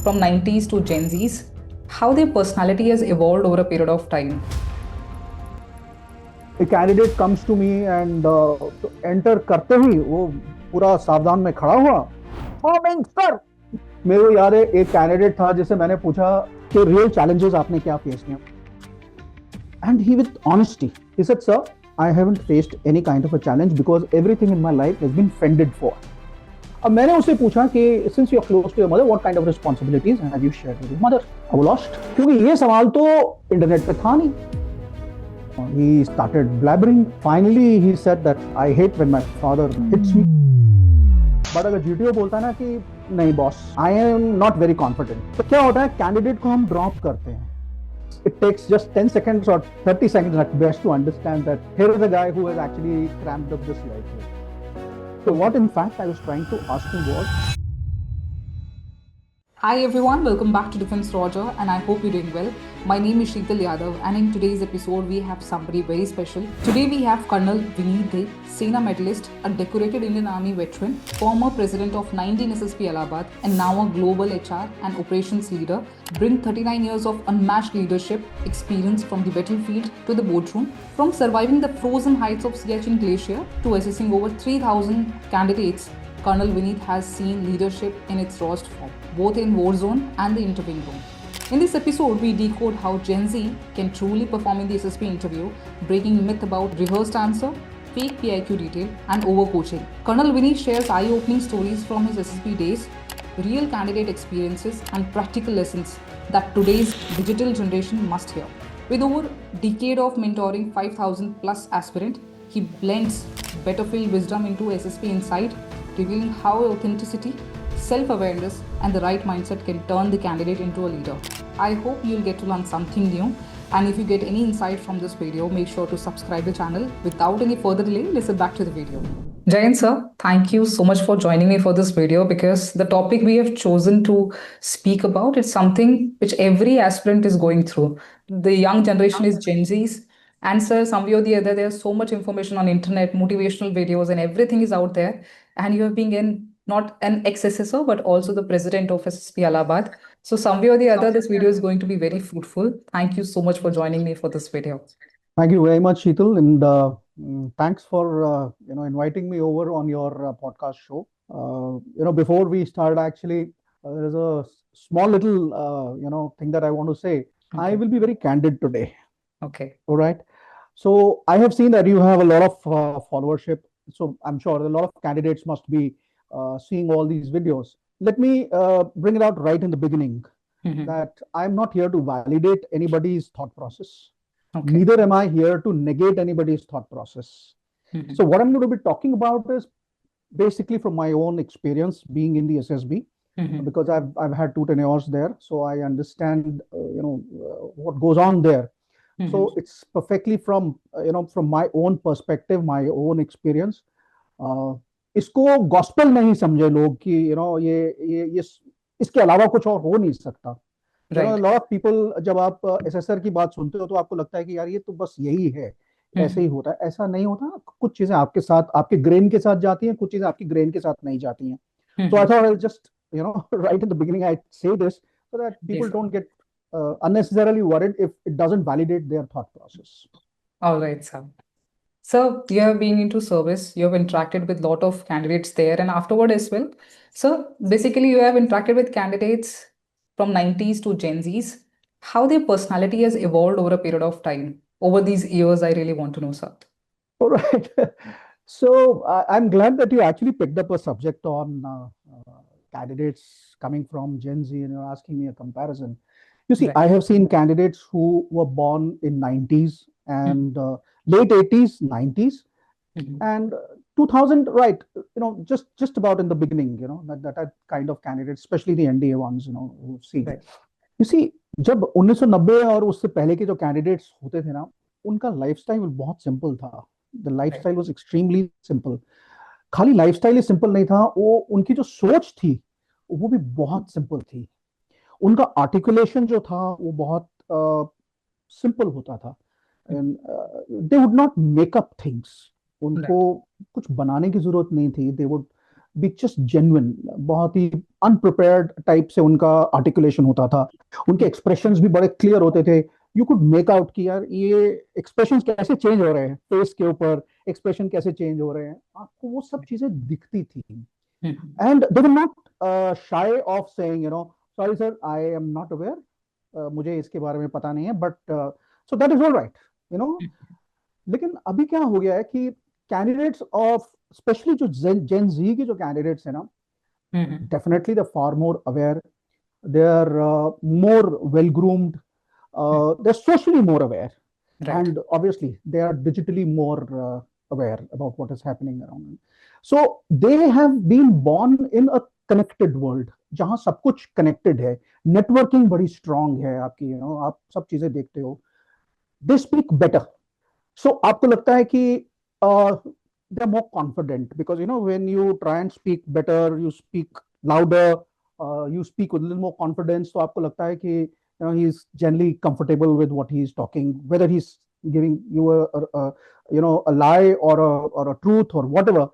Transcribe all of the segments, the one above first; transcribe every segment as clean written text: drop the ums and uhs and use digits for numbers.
from 90s to Gen Zs, how their personality has evolved over a period of time. A candidate comes to me and तो enter करते ही वो पूरा सावधान में खड़ा हुआ। फॉर्मिंग सर, मेरे को याद है एक कैंडिडेट था जिसे मैंने पूछा कि रियल चैलेंजेस आपने क्या फेस किए, and he with honesty he said sir I haven't faced any kind of a challenge because everything in my life has been fended for. अब मैंने उससे पूछा कि since you are close to your mother what kind of responsibilities have you shared with your mother. I was lost, क्योंकि ये सवाल तो internet पे था नहीं। He started blabbering. Finally, he said that I hate when my father hits me. But अगर GTO बोलता है ना कि नहीं boss, I am not very confident, तो क्या होता है, कैंडिडेट को हम ड्रॉप करते हैं. It takes just 10 seconds or 30 seconds at best to understand that here is a guy who has actually cramped up this life. So what in fact I was trying to ask him was, Hi everyone, welcome back to Defense Roger and I hope you're doing well. My name is Sheetal Yadav and in today's episode we have somebody very special. Today we have Colonel Vineet Gill, Sena medalist, a decorated Indian Army veteran, former president of 19 SSP Allahabad and now a global HR and operations leader, bring 39 years of unmatched leadership experience from the battlefield to the boardroom, from surviving the frozen heights of Siachen Glacier to assessing over 3,000 candidates. Colonel Vineet has seen leadership in its rawest form, both in war zone and the interviewing room. In this episode, we decode how Gen Z can truly perform in the SSP interview, breaking myth about rehearsed answer, fake PIQ detail, and overcoaching. Colonel Vineet shares eye-opening stories from his SSP days, real candidate experiences, and practical lessons that today's digital generation must hear. With over a decade of mentoring 5,000 plus aspirant, he blends battlefield wisdom into SSP insight, revealing how authenticity, self-awareness, and the right mindset can turn the candidate into a leader. I hope you'll get to learn something new. And if you get any insight from this video, make sure to subscribe the channel. Without any further delay, let's get back to the video. Jayan sir, thank you so much for joining me for this video because the topic we have chosen to speak about is something which every aspirant is going through. The young generation is Gen Zs. And sir, some way or the other, there's so much information on internet, motivational videos, and everything is out there. And you have been in not an ex-SSO, but also the president of SSP Allahabad. So some way or the other, this video is going to be very fruitful. Thank you so much for joining me for this video. thank you very much, Sheetal, and thanks for inviting me over on your podcast show. Before we start, actually, there is a small little thing that I want to say. Okay. I will be very candid today. Okay. All right. So I have seen that you have a lot of followership. So I'm sure a lot of candidates must be seeing all these videos. Let me bring it out right in the beginning that I'm not here to validate anybody's thought process. Okay. Neither am I here to negate anybody's thought process. So what I'm going to be talking about is basically from my own experience being in the SSB, because I've had 2 tenures there, so I understand what goes on there. So it's perfectly from from my own perspective, my own experience. इसको gospel नहीं समझे लोग कि ये इसके अलावा कुछ और हो नहीं सकता. लॉट ऑफ पीपल, जब आप एसएसआर की बात सुनते हो तो आपको लगता है कि यार ये तो बस यही है, ऐसे ही होता है. ऐसा नहीं होता. कुछ चीजें आपके साथ, आपके ग्रेन के साथ जाती हैं, कुछ चीजें आपकी ग्रेन के साथ नहीं जाती हैं. So I thought I'll just right in the beginning I say this so that people don't get unnecessarily worried if it doesn't validate their thought process. All right, sir. So you have been into service, you have interacted with a lot of candidates there and afterward as well. So basically you have interacted with candidates from 90s to Gen Zs. How their personality has evolved over a period of time. Over these years, I really want to know, sir. All right. So I'm glad that you actually picked up a subject on candidates coming from Gen Z and you're asking me a comparison. You see, Right. I have seen candidates who were born in 90s and late 80s, 90s, and 2000, right? Just about in the beginning, that kind of candidates, especially the NDA ones, who see. Right. You see, जब 1990 और उससे पहले के जो candidates होते थे ना, उनका लाइफस्टाइल बहुत सिंपल था. The lifestyle was extremely simple. खाली लाइफस्टाइल ही सिंपल नहीं था, वो उनकी जो सोच थी वो भी बहुत सिंपल थी. उनका आर्टिकुलेशन जो था वो बहुत सिंपल होता था. They would not make up things. उनको कुछ बनाने की जरूरत नहीं थी. They would be just genuine, बहुत ही अनप्रिपेयर्ड टाइप से उनका आर्टिकुलेशन होता था, उनके एक्सप्रेशंस भी बड़े क्लियर होते थे। यू कुड मेक आउट कि यार ये एक्सप्रेशंस कैसे चेंज हो रहे हैं, फेस के ऊपर एक्सप्रेशन कैसे चेंज हो रहे हैं, आपको वो सब चीजें दिखती थी। And they were not shy of saying, sorry sir, I am not aware, मुझे इसके बारे में पता नहीं है, but so that is all right, you know. लेकिन अभी क्या हो गया है कि कैंडिडेट्स ऑफ, स्पेशली जो जेन जी के जो कैंडिडेट्स हैं ना, definitely they're far more aware, they're more well groomed, they're socially more aware, Right. and obviously they are digitally more aware about what is happening around them. So they have been born in a connected world जहां सब कुछ connected है, networking बड़ी strong है आपकी, आप सब चीजें देखते हो, दे स्पीक बेटर। सो आपको लगता है कि they are more confident because when you try and speak better, you speak louder, you speak with a little more confidence, तो आपको लगता है कि he is generally comfortable with what he is talking, whether he's giving you a lie or a truth or whatever,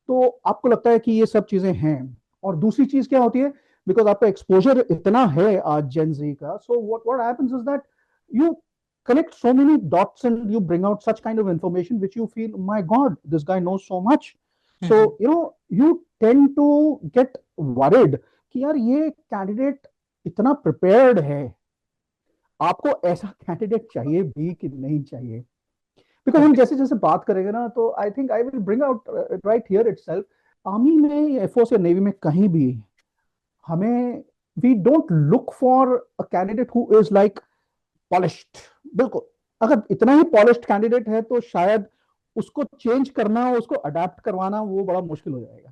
तो आपको लगता है कि ये सब चीजें हैं। और दूसरी चीज क्या होती है, बिकॉज आपका एक्सपोजर इतना है आज जेन जी का, सो what happens is that you connect so many dots and you bring out such kind of information which you feel, my god, this guy knows so much. So you tend to get worried कि यार ये candidate इतना prepared है, आपको ऐसा candidate चाहिए भी कि नहीं चाहिए। बिकॉज हम जैसे जैसे बात करेंगे ना, तो I think I will bring out right here itself, army में, एयरफोर्स या नेवी में, कहीं भी हमें, we don't look for a candidate who is like polished. बिल्कुल, अगर इतना ही पॉलिश्ड कैंडिडेट है तो शायद उसको चेंज करना, उसको अडेप्ट करवाना वो बड़ा मुश्किल हो जाएगा,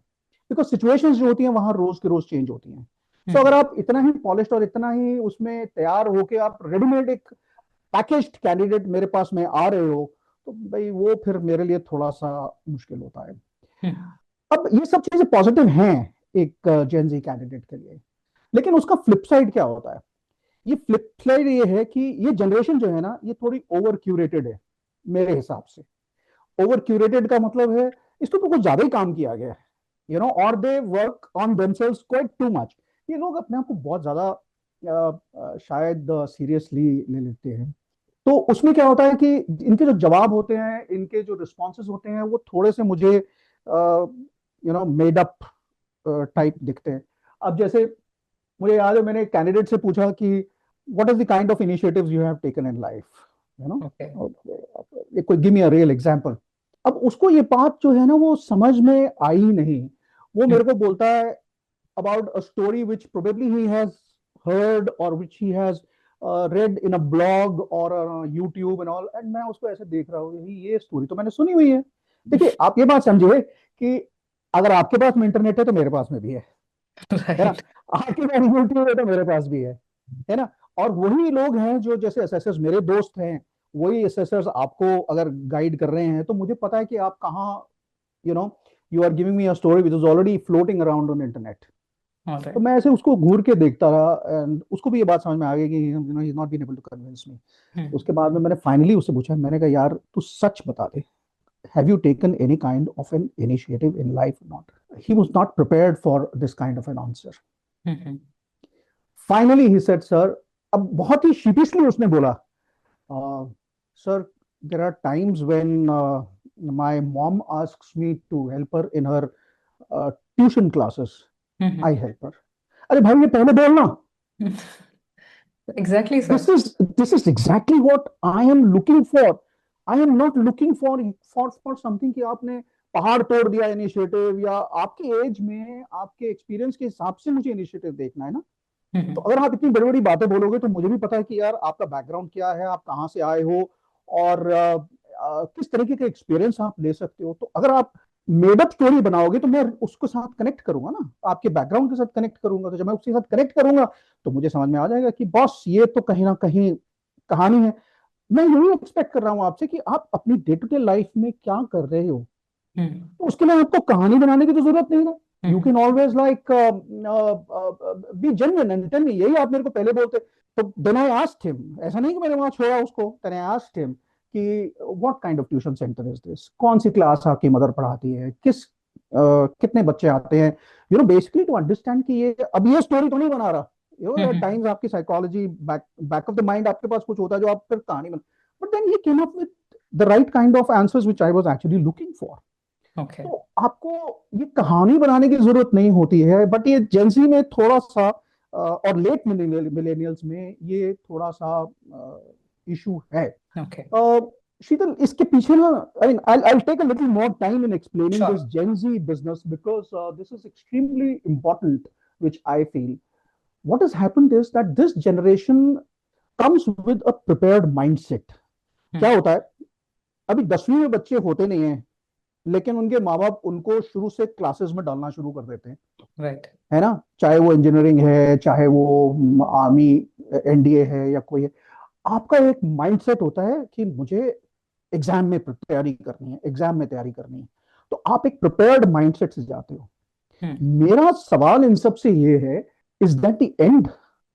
बिकॉज सिचुएशंस जो होती हैं वहां रोज के रोज चेंज होती हैं। सो अगर आप इतना ही पॉलिश्ड और इतना ही उसमें तैयार होके आप रेडीमेड एक पैकेज्ड कैंडिडेट मेरे पास में आ रहे हो, तो भाई वो फिर मेरे लिए थोड़ा सा मुश्किल होता है। अब ये सब चीजें पॉजिटिव हैं एक जेन जी कैंडिडेट के लिए, लेकिन उसका फ्लिप साइड क्या होता है? ये फ्लिप साइड ये है कि ये जनरेशन जो है ना, ये थोड़ी ओवर क्यूरेटेड है मेरे हिसाब से। ओवर क्यूरेटेड का मतलब है इस तो कुछ ज्यादा ही काम किया गया है, और they work on themselves quite too much. ये लोग अपने आप को बहुत ज्यादा शायद सीरियसली ले लेते हैं। तो उसमें क्या होता है कि इनके जो जवाब होते हैं, इनके जो रिस्पॉन्सेज होते हैं, वो थोड़े से मुझे मेड अप टाइप दिखते हैं। अब जैसे मुझे याद है, मैंने एक कैंडिडेट से पूछा कि what is the kind of initiatives you have taken in life, कोई give me a real example. अब उसको ये बात जो है ना वो समझ में आई नहीं। वो मेरे को बोलता है about a story which probably he has heard or which he has read in a blog or YouTube and all, and मैं उसको ऐसे देख रहा हूँ, ये स्टोरी तो मैंने सुनी हुई है। देखिए, आप ये बात समझिए कि अगर आपके पास में इंटरनेट है तो मेरे पास में भी है ना? Right. आपके पास यूट्यूब है तो मेरे पास भी है ना? और वही लोग हैं जो, जैसे एसएसएस मेरे दोस्त हैं, वही एसएसएस आपको अगर गाइड कर रहे हैं, तो मुझे पता है कि आप कहाँ, you are giving me a story which is already floating around on internet. All तो right. मैं ऐसे उसको घूर के देखता रहा, एंड उसको भी ये बात समझ में आ गई कि he is not been able to convince me. उसके बाद में मैंने फाइनली उससे पूछा, मैंने कहा यार तू सच बता दे, have you taken any kind of an initiative in life or not? He was not prepared for this kind of an answer. Finally he said, sir, अब बहुत ही sheepishly उसने बोला, sir, there are times when my mom asks me to help her in her tuition classes. I help her. अरे भाई, ये पहले बोलना। Exactly, sir. This is exactly what I am looking for. I am not looking for something कि आपने पहाड़ तोड़ दिया इनिशिएटिव, या आपके एज में आपके एक्सपीरियंस के हिसाब से मुझे इनिशिएटिव देखना है ना। तो अगर आप इतनी बड़ी बड़ी बातें बोलोगे तो मुझे भी पता है कि यार आपका बैकग्राउंड क्या है, आप कहाँ से आए हो, और किस तरीके का एक्सपीरियंस आप ले सकते हो। तो अगर आप मेड अप स्टोरी बनाओगे तो मैं उसके साथ कनेक्ट करूंगा ना, आपके बैकग्राउंड के साथ कनेक्ट करूंगा। तो जब मैं उसके साथ कनेक्ट करूंगा तो मुझे समझ में आ जाएगा कि बॉस ये तो कहीं ना कहीं कहानी है। मैं यही एक्सपेक्ट कर रहा हूं आपसे कि आप अपनी डे टू डे लाइफ में क्या कर रहे हो, तो उसके लिए आपको कहानी बनाने की तो जरूरत नहीं ना। You can always like be genuine and tell me, यही आप मेरे को पहले बोलते। तो देन आई आस्क्ड हिम, ऐसा नहीं कि मैंने वहां छोड़ा उसको, देन आई आस्क्ड हिम कि what kind of tuition centre is this, कौन सी क्लास आपकी मदर पढ़ाती है, किस कितने बच्चे आते हैं, बेसिकली टू अंडरस्टैंड कि ये अब ये स्टोरी तो नहीं बना रहा, एट टाइम्स आपकी psychology back of the mind आपके पास कुछ होता है जो आप फिर कहानी बन, but then he came up with the right kind of answers which I was actually looking for. Okay. तो आपको ये कहानी बनाने की जरूरत नहीं होती है, बट ये जेंजी में थोड़ा सा और लेट मिलेनियल्स में ये थोड़ा सा इशू है। ओके। शीतल, इसके पीछे ना, I mean I'll take a little more time in explaining sure. this Gen Z business because this is extremely important, which I feel. What has happened is that this generation comes with a prepared mindset. क्या होता है, अभी 10वीं में बच्चे होते नहीं हैं, लेकिन उनके माँ बाप उनको शुरू से क्लासेस में डालना शुरू कर देते हैं, राइट। है ना, चाहे वो इंजीनियरिंग है, चाहे वो आर्मी, एनडीए है या कोई है। आपका एक माइंडसेट होता है कि मुझे एग्जाम में तैयारी करनी है, एग्जाम में तैयारी करनी है, तो आप एक प्रिपेयर्ड माइंडसेट से जाते हो। मेरा सवाल इन सब से ये है, इज दैट द एंड,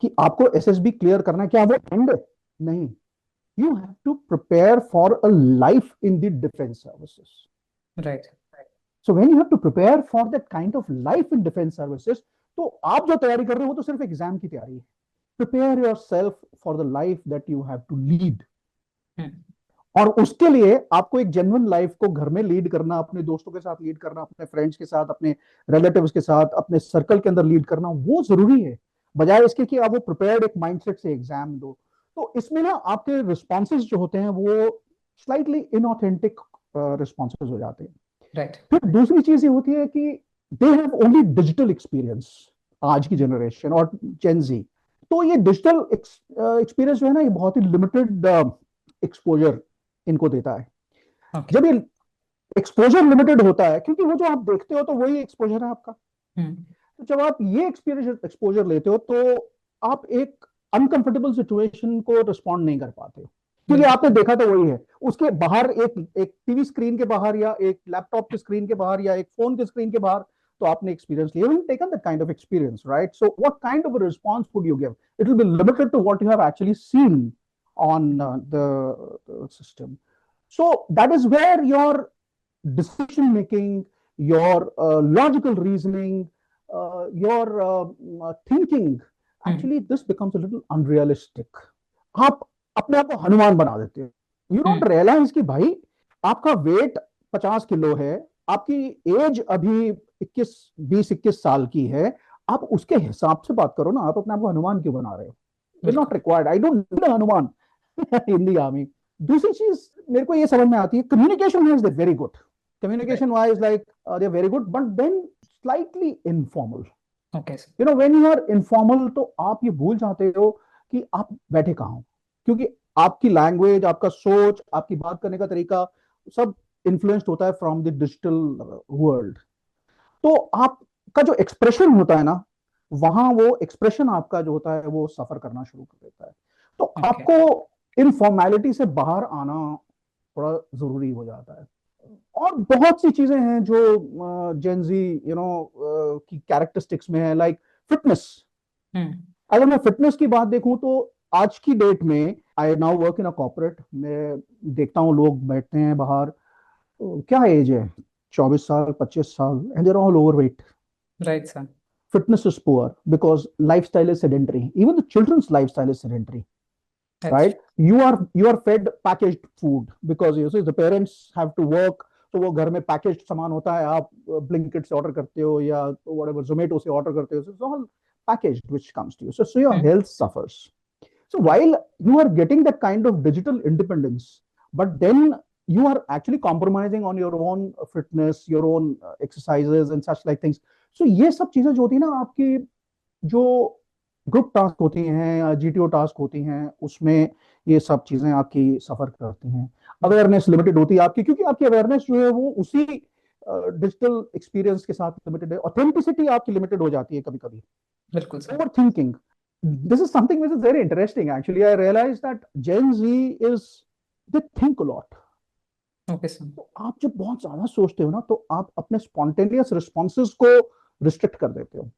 कि आपको एसएसबी क्लियर करना है, क्या वो एंड? नहीं, you have to prepare for a life in the defence services. Right. So when you have to prepare for that kind of life in defence services, तो आप जो तैयारी कर रहे हो वो तो सिर्फ एग्जाम की तैयारी है। Prepare yourself for the life that you have to lead, और उसके लिए आपको एक जेन्युइन लाइफ को घर में लीड करना, अपने दोस्तों के साथ लीड करना, अपने फ्रेंड्स के साथ, अपने रिलेटिव्स के साथ, अपने सर्कल के अंदर लीड करना, वो जरूरी है, बजाय इसके कि आप वो प्रिपेयर्ड एक माइंडसेट से एग्जाम दो। तो इसमें ना आपके रिस्पॉन्सेज जो होते हैं वो स्लाइटली इनऑथेंटिक रिस्पॉन्सेज हो जाते हैं। राइट। फिर दूसरी चीज ये होती है कि they have only digital experience, आज की जनरेशन और जेनजी। तो ये डिजिटल एक्सपीरियंस जो है ना, ये बहुत ही लिमिटेड एक्सपोजर इनको देता है। ओके। जब ये एक्सपोजर लिमिटेड होता है, क्योंकि वो जो आप देखते हो तो वही एक्सपोजर है आपका, तो जब आप ये एक्सपोजर लेते हो तो आप एक अनकंफर्टेबल सिचुएशन को रिस्पॉन्ड नहीं कर पाते हो, क्योंकि आपने देखा तो वही है। उसके बाहर एक टीवी स्क्रीन के बाहर, या एक लैपटॉप के स्क्रीन के बाहर, या एक फोन के स्क्रीन के बाहर, तो आपने एक्सपीरियंस लिया, you taken that kind of experience, right? So what kind of a response would you give? It will be limited to what you have actually seen on the system. So that is where your decision making, your logical reasoning, your thinking, actually this becomes a little unrealistic. आप अपने आप को हनुमान बना देते हो। You don't realise कि भाई आपका वेट 50 किलो है, आपकी एज अभी 21 की है, आप उसके हिसाब से बात करो ना, आप अपने आप को हनुमान क्यों बना रहे हो? It's not required, I don't need Hanuman in the army. दूसरी चीज मेरे को ये समझ में आती है, communication wise they very good, communication wise like they very good, but then slightly informal. Okay. When you are informal, तो आप ये भूल जाते हो कि आप बैठे कहाँ हो, क्योंकि आपकी लैंग्वेज, आपका सोच, आपकी बात करने का तरीका सब इन्फ्लुएंस्ड होता है फ्रॉम द डिजिटल वर्ल्ड। तो आपका जो एक्सप्रेशन होता है ना, वहां वो एक्सप्रेशन आपका जो होता है वो सफर करना शुरू कर देता है। तो आपको इन फॉर्मेलिटी से बाहर आना थोड़ा जरूरी हो जाता है। और बहुत सी चीजें हैं जो जेनजी की कैरेक्टरिस्टिक्स में है, लाइक फिटनेस। अगर मैं फिटनेस की बात देखूं तो आज की डेट में, I now work in a corporate, मैं देखता हूँ लोग बैठते हैं बाहर, क्या एज है, 24 साल, 25 साल, and there all overweight. Right sir. Fitness is poor because lifestyle is sedentary. Even the children's lifestyle is sedentary, right? You are fed packaged food because you see the parents have to work, तो वो घर में packaged सामान होता है, आप Blinkit से order करते हो या व्हाटएवर जोमेटो से ऑर्डर करते हो, so it's all packaged which comes to you, so your health suffers. So while you are getting that kind of digital independence, but then you are actually compromising on your own fitness, your own exercises and such like things. So ये सब चीजें जो होती है ना, आपकी जो group task होती हैं या जीटीओ टास्क होती हैं, उसमें ये सब चीजें आपकी सफर करती हैं। अवेयरनेस लिमिटेड होती है आपकी, क्योंकि आपकी अवेयरनेस जो है वो उसी डिजिटल एक्सपीरियंस के साथ लिमिटेड है। ऑथेंटिसिटी आपकी लिमिटेड हो जाती है कभी कभी। बिल्कुल sir. Over thinking, this is something which is very interesting actually. I realized that Gen Z is, they think a lot. Okay sir. तो आप जब बहुत ज्यादा सोचते हो ना, तो आप अपने स्पॉन्टेनियस रिस्पॉन्सेज को रिस्ट्रिक्ट कर देते हो।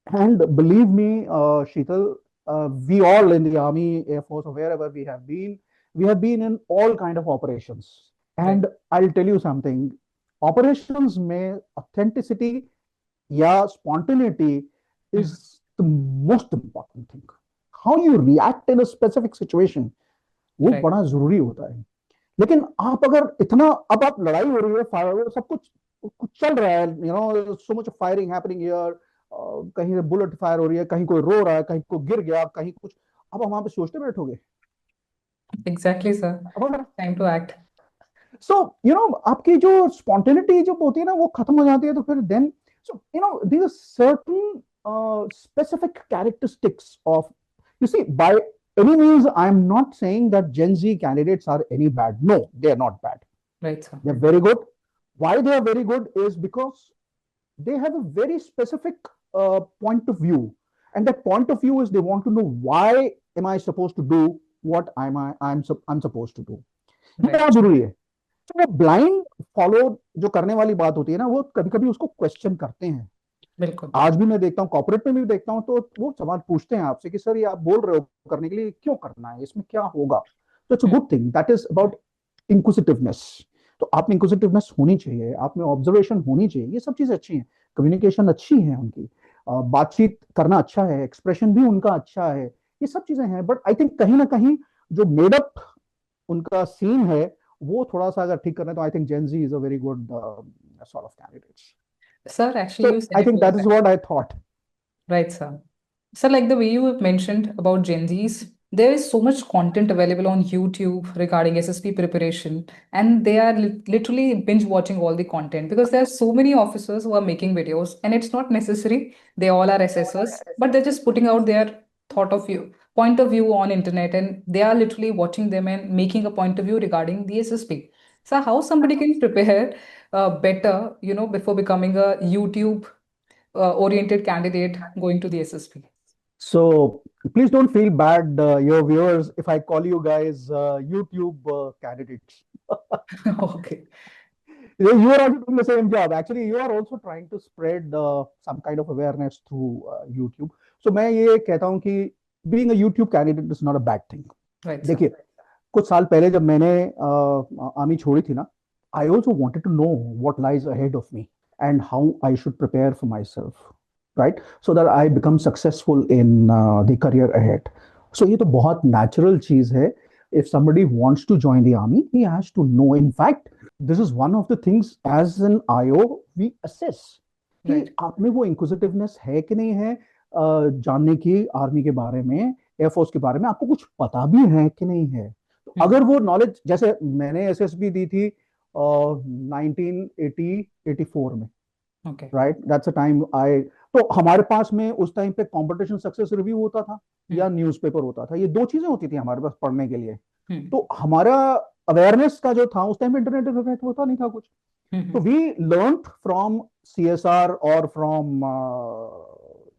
And believe me Sheetal, we all in the army, air force, or wherever we have been in all kind of operations. And I'll tell you something, operations में ऑथेंटिसिटी या spontaneity is the most important thing. How you react in a specific situation, वो right. बड़ा जरूरी होता है. लेकिन आप अगर इतना, अब आप लड़ाई हो रही है, फायर, सब कुछ कुछ चल रहा है, you no, so much firing happening here, कहीं से बुलेट फायर हो रही है, कहीं कोई रो रहा है, कहीं कोई गिर गया, कहीं कुछ. अब हम वहां पे सोचते बैठोगे? Exactly sir. Time to act. So you know, आपकी जो स्पॉन्टेनिटी जो होती है ना, वो खत्म हो जाती है. तो फिर then, so you know, these are certain specific characteristics of, you see, by any means I am not saying that Gen Z candidates are any bad. No, they are not bad. Right sir. They're very good. Why they are very good is because they have a very specific point of view, and that point of view is they want to know why am I supposed to do what I'm supposed to do. ये right. बहुत जरूरी है. तो वो blind follow जो करने वाली बात होती है ना, वो कभी कभी उसको क्वेश्चन करते हैं. बिल्कुल. आज भी मैं देखता हूँ, कॉर्पोरेट में भी देखता हूँ, तो वो सवाल पूछते हैं आपसे कि सर ये आप बोल रहे हो करने के लिए, क्यों करना है, इसमें क्या होगा. तो it's a good thing, that is about inquisitiveness. तो आप में इंक्विजिटिवनेस होनी चाहिए, आप में ऑब्जर्वेशन होनी चाहिए, ये सब चीजें अच्छी हैं. कम्युनिकेशन अच्छी है उनकी, बातचीत करना अच्छा है, एक्सप्रेशन भी उनका अच्छा है, ये सब चीजें हैं. बट आई थिंक कहीं ना कहीं जो मेडअप उनका सीन है, वो थोड़ा सा अगर ठीक करना है, तो I think Gen Z is a very good sort of candidates. Sir, actually, So you said I it think like that is that. what I thought. Right, sir. So, like the way you have mentioned about Gen Zs, there is so much content available on YouTube regarding SSP preparation, and they are literally binge watching all the content because there are so many officers who are making videos, and it's not necessary they all are SSers, but they're just putting out their thought of view, point of view on internet, and they are literally watching them and making a point of view regarding the SSP. So, how somebody can prepare better, before becoming a YouTube oriented candidate going to the SSP. So please don't feel bad, your viewers, if I call you guys YouTube candidates. Okay. You are also doing the same job. Actually, you are also trying to spread some kind of awareness through YouTube. So मैं ये कहता हूँ कि being a YouTube candidate is not a bad thing. Right, sir. देखिए, कुछ साल पहले जब मैंने आर्मी छोड़ी थी ना, I also wanted to know what lies ahead of me and how I should prepare for myself, right? So that I become successful in the career ahead. So ये तो बहुत natural चीज है. If somebody wants to join the army, he has to know. In fact, this is one of the things as an IO we assess कि Right. आप में वो inquisitiveness है कि नहीं है, जानने की आर्मी के बारे में, एयरफोर्स के बारे में आपको कुछ पता भी है कि नहीं है. तो अगर वो नॉलेज, जैसे मैंने एसएसबी दी थी 1984 में, Okay. Right, that's a time I, तो हमारे पास में उस टाइम पे कंपटीशन सक्सेस रिव्यू होता था या न्यूज़पेपर होता था. ये दो चीजें होती थी हमारे पास पढ़ने के लिए. तो हमारा अवेयरनेस का जो था, उस टाइम पे इंटरनेट होता नहीं था कुछ. तो वी लर्न फ्रॉम सीएसआर और फ्रॉम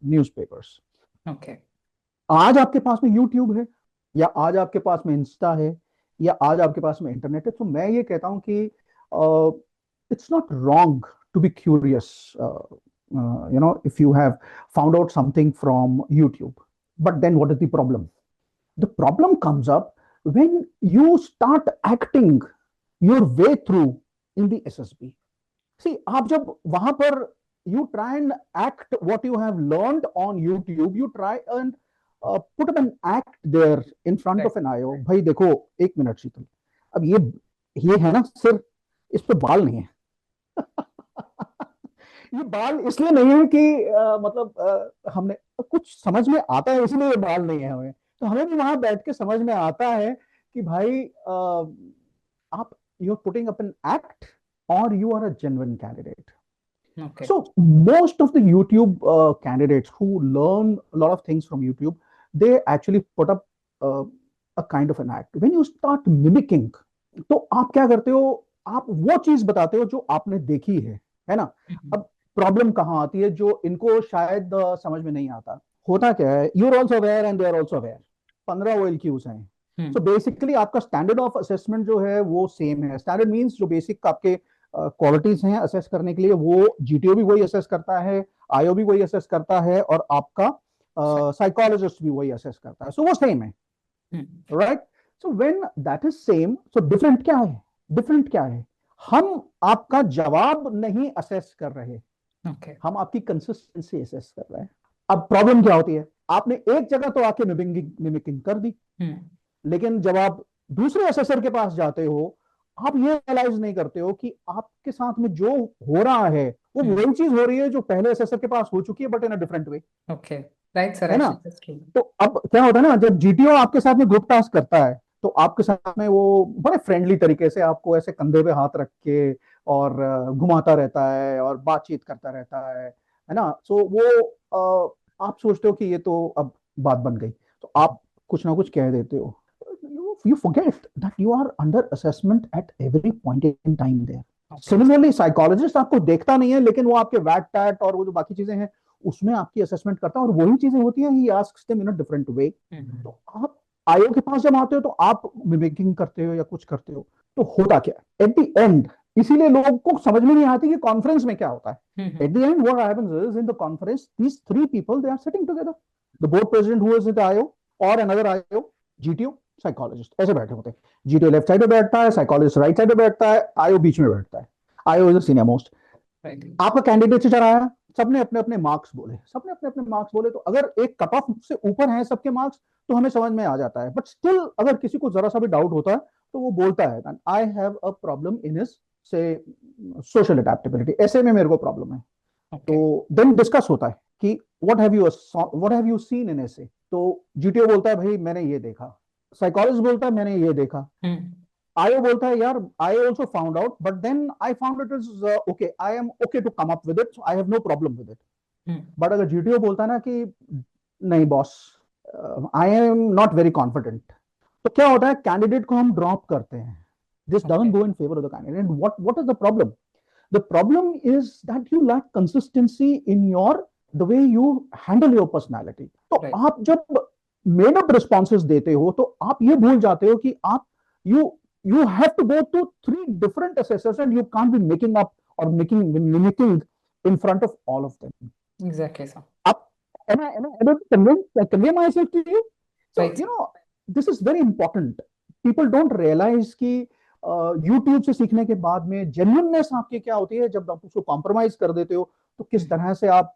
न्यूज़पेपर्स. Okay. आज आपके पास में यूट्यूब है, या आज आपके पास में इंस्टा है, या आज आपके पास में इंटरनेट है. तो मैं ये कहता हूं कि it's not wrong to be curious, you know, if you have found out something from YouTube. But then what is the problem? The problem comes up when you start acting your way through in the SSB. See, आप जब वहां पर you try and act what you have learned on YouTube, you try and put up an act there in front Right. of an IO. भाई देखो, एक minute शीतल, अब ये है ना सिर, इस पे बाल नहीं है. ये बाल इसलिए नहीं है कि मतलब हमने कुछ समझ में आता है इसलिए ये बाल नहीं है हमें. तो हमें भी वहां बैठ के समझ में आता है कि भाई आप, you are putting up an act और you are a genuine candidate. Okay. So most of the YouTube candidates who learn a lot of things from YouTube, they actually put up a kind of an act. When you start mimicking, तो आप क्या करते हो, आप वो चीज बताते हो जो आपने देखी है ना. अब प्रॉब्लम कहाँ आती है, जो इनको शायद समझ में नहीं आता. होता क्या है, you are also aware and they are also aware. 15 OLQs हैं. सो बेसिकली आपका स्टैंडर्ड ऑफ असेसमेंट जो है वो सेम है. स्टैंडर्ड मींस जो बेसिक आपके क्वालिटीज हैं असेस करने के लिए, वो जीटीओ भी वही असेस करता है, आईओ भी वही असेस करता है, और आपका साइकोलॉजिस्ट भी वही असेस करता है. सो वो सेम है, right. So when that is same, so different क्या है, डिफरेंट क्या है, हम आपका जवाब नहीं असेस कर रहे, ओके। हम आपकी कंसिस्टेंसी असेस कर रहे हैं। अब प्रॉब्लम क्या होती है, आपने एक जगह तो आके मिमिकिंग मिमिकिंग कर दी, लेकिन जब आप दूसरे असेसर के पास जाते हो, आप ये रियलाइज नहीं करते हो कि आपके साथ में जो हो रहा है वो वही चीज हो रही है जो पहले असेसर के पास हो चुकी है, but in a different way. Okay. Right sir, है ना? Actually that's true. तो अब क्या होता है ना, जब जीटीओ आपके साथ में ग्रुप टास्क करता है, तो आपके साथ में वो बड़े फ्रेंडली तरीके से आपको ऐसे कंधे पे हाथ रख के और घुमाता रहता है और बातचीत करता रहता है ना? सो वो आप सोचते हो कि ये तो अब बात बन गई, तो आप कुछ ना कुछ कह देते हो। You forget that you are under assessment at every point in time there. Okay. Similarly psychologist आपको देखता नहीं है, लेकिन वो आपके वैट टैट और वो जो बाकी चीजें हैं उसमें आपकी असेसमेंट करता है, और वही चीजें होती हैं, ही asks them in a different way. तो आप आयोग के पास जब आते हो तो आप मिमिकिंग करते हो या कुछ करते हो, तो होता क्या एट द एंड? इसीलिए लोगों को समझ में नहीं आती कि कॉन्फ्रेंस में क्या होता है। At the end what happens is in the conference these three people they are sitting together, the board president who is in the आयोग और अनदर आयोग, जीटीओ, साइकोलॉजिस्ट, ऐसे बैठे होते हैं। जीटीओ लेफ्ट साइड पे बैठता है, साइकोलॉजिस्ट राइट साइड पे बैठता है, आयो बीच में बैठता है। आयो इज सीनियर मोस्ट। राइट। आपका कैंडिडेट से चढ़ाया, सबने अपने अपने मार्क्स बोले, सबने अपने अपने मार्क्स बोले, तो अगर एक कट ऑफ से ऊपर है सबके मार्क्स तो हमें समझ में आ जाता है, बट स्टिल अगर किसी को जरा सा भी डाउट होता है तो वो बोलता है I have a problem in his से सोशल अडेप्टेबिलिटी, ऐसे में मेरे को प्रॉब्लम है। ओके। तो देन डिस्कस होता है कि what have you seen in ऐसे। तो जीटीओ बोलता है भाई मैंने ये देखा, साइकोलॉजिस्ट बोलता है मैंने ये देखा, आयो बोलता है यार I also found out but then I found it is okay, I am okay to come up with it, I have no problem with it. But अगर जीटीओ बोलता है ना कि नहीं boss, I am not very confident, तो क्या होता है, कैंडिडेट को हम ड्रॉप करते हैं। This doesn't go in favour of the candidate. What is the problem? The problem is that you lack consistency in your the way you handle your personality. तो Right. आप जब मेड अप रिस्पॉन्सेज देते हो तो आप ये भूल जाते हो कि आप you you have to go to three different assessors and you can't be making up or mimicking in front of all of them. Exactly, sir. Up, am I able to convey myself to you? So Right. you know this is very important. People don't realize कि YouTube से सीखने के बाद में genuineness आपकी क्या होती है, जब आप उसको कॉम्प्रोमाइज कर देते हो तो किस तरह से आप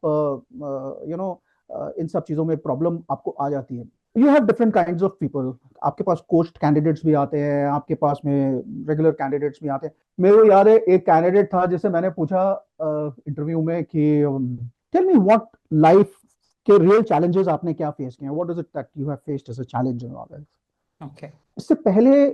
इन सब चीजों में प्रॉब्लम आपको आ जाती है। You have different kinds of people, आपके पास कोस्ट कैंडिडेट्स भी आते हैं, आपके पास में रेगुलर कैंडिडेट्स भी आते हैं। मेरे को याद है एक कैंडिडेट था जिसे मैंने पूछा इंटरव्यू में कि टेल मी व्हाट लाइफ के रियल चैलेंजेस आपने क्या फेस किए हैं, what is it that you have faced as a challenge in your life. Okay. इससे पहले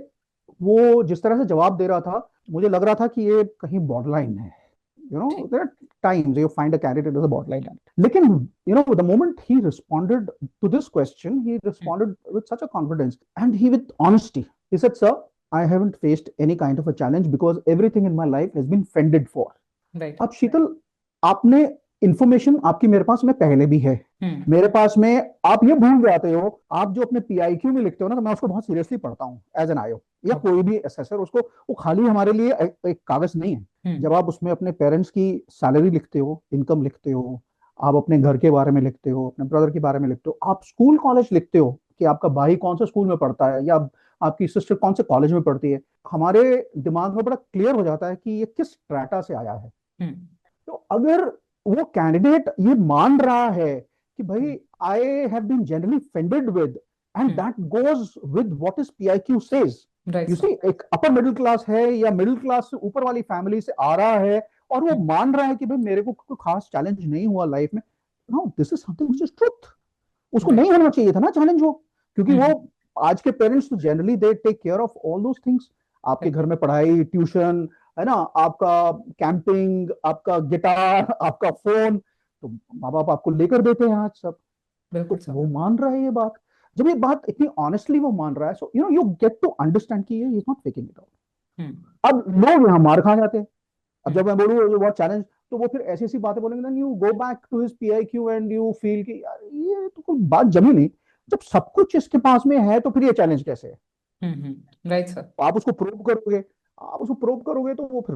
वो जिस तरह से जवाब दे रहा था, मुझे लग रहा था कि ये कहीं बॉर्डरलाइन है। You know there are times you find a candidate as a borderline, लेकिन you know the moment he responded to this question, he responded with such a confidence and he with honesty, he said sir, I haven't faced any kind of a challenge because everything in my life has been fended for. Right. अब शीतल, आपने information आपकी मेरे पास में पहले भी है, मेरे पास में, आप ये भूल जाते हो। आप जो अपने पीआईक्यू में लिखते हो ना, तो मैं उसको बहुत सीरियसली पढ़ता हूँ एज एन आयो या कोई भी असेसर, उसको वो खाली हमारे लिए एक कागज नहीं है। जब आप उसमें अपने पेरेंट्स की सैलरी लिखते हो, इनकम लिखते हो, आप अपने घर के बारे में लिखते हो, अपने ब्रदर के बारे में लिखते हो, आप स्कूल कॉलेज लिखते हो कि आपका भाई कौन से स्कूल में पढ़ता है या आपकी सिस्टर कौन से कॉलेज में पढ़ती है, हमारे दिमाग में बड़ा क्लियर हो जाता है कि ये किस स्ट्रैटा से आया है। तो अगर वो कैंडिडेट ये मान रहा है कि भाई I have been generally fended with and that goes with what is PIQ says, you see, एक अपर मिडिल क्लास है या मिडिल क्लास से ऊपर वाली फैमिली से आ रहा है और वो मान रहा है कि भाई मेरे को कोई खास चैलेंज नहीं हुआ लाइफ में, no this is something which is truth. उसको नहीं होना चाहिए था ना चैलेंज वो, क्योंकि वो आज के पेरेंट्स तो generally they take care of all those things. आपके घर में पढ़ाई, ट्यूशन, है ना, आपका कैंपिंग, आपका गिटार, आपका फोन, तो माँ बाप आपको लेकर देते हैं आज सब। बिल्कुल तो वो मान रहा है ये बात, जब ये बात इतनी ऑनेस्टली वो मान रहा है, so you know you get to understand कि ये is not faking it out. अब लोग यहाँ मार खा जाते हैं। अब जब मैं बोलूँ व्हाट चैलेंज, तो वो फिर ऐसी ऐसी बातें बोलेंगे, then you go back to his PIQ and you feel कि यार ये तो कोई बात जमी नहीं। जब सब कुछ इसके पास में है तो फिर ये चैलेंज कैसे है? Right sir. आप उसको प्रूव करोगे, आप उसको प्रूव करोगे तो वो फिर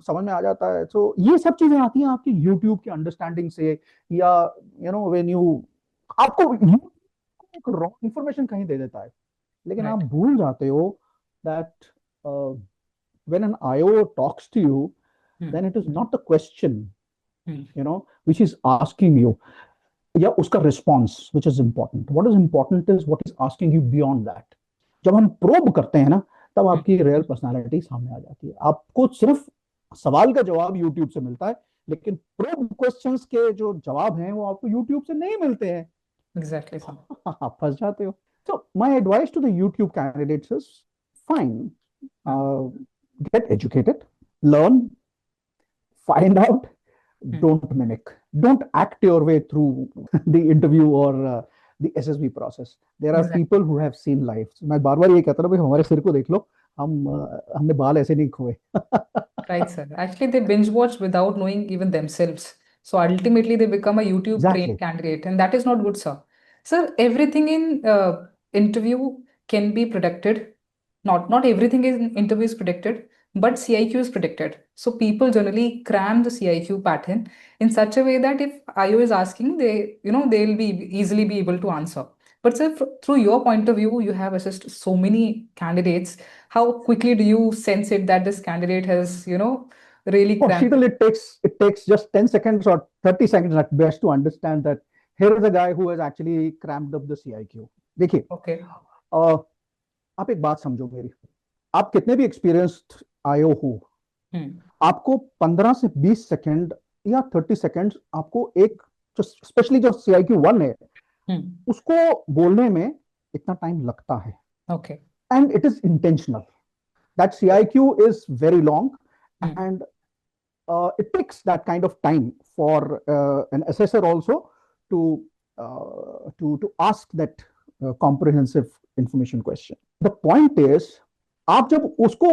समझ में आ जाता है। तो ये सब चीजें आती हैं आपकी यूट्यूब की अंडरस्टैंडिंग से, या यू नो व्हेन यू, आपको एक रॉन्ग इंफॉर्मेशन कहीं दे देता है, लेकिन आप राइट। भूल जाते हो that when an IO talks to you, Hmm. then it is not the question, Hmm. which is asking you, या उसका response which is important. What is important is what is asking you beyond that. जब हम probe करते हैं ना, तब Hmm. आपकी real personality सामने आ जाती है. आपको सिर्फ सवाल का जवाब YouTube से मिलता है, लेकिन probe questions के जो जवाब हैं वो आपको YouTube से नहीं मिलते हैं. Exactly, sir. आप फंस जाते हो. So my advice to the YouTube candidates is fine, uh, get educated, learn, find out, Hmm. don't mimic, don't act your way through the interview or the SSB process. There are Exactly. people who have seen life. मैं बार बार ये कहता हूँ भाई हमारे सिर को देख लो, हमने बाल ऐसे नहीं खोए. Right, sir. Actually, they binge watch without knowing even themselves. So ultimately, they become a YouTube trained Exactly. candidate, and that is not good, sir. Sir, everything in interview can be predicted. Not everything in interview is predicted, but CIQ is predicted. So people generally cram the CIQ pattern in such a way that if IO is asking, they'll be easily be able to answer. But sir, through your point of view, you have assessed so many candidates. How quickly do you sense it that this candidate has, really Oh, cramped? Sheetal, it takes just 10 seconds or 30 seconds at best to understand that here is a guy who has actually cramped up the CIQ. देखिए, Okay. आप एक बात समझो मेरी. आप कितने भी experienced आयो हो, Hmm. आपको 15 से 20 सेकंड या 30 सेकंड आपको एक जो स्पेशली जो CIQ 1 है Hmm. उसको बोलने में इतना टाइम लगता है. Okay. And it is intentional. That CIQ is very long, Hmm. and it takes that kind of time for an assessor also to to ask that comprehensive information question. The point is, आप जब उसको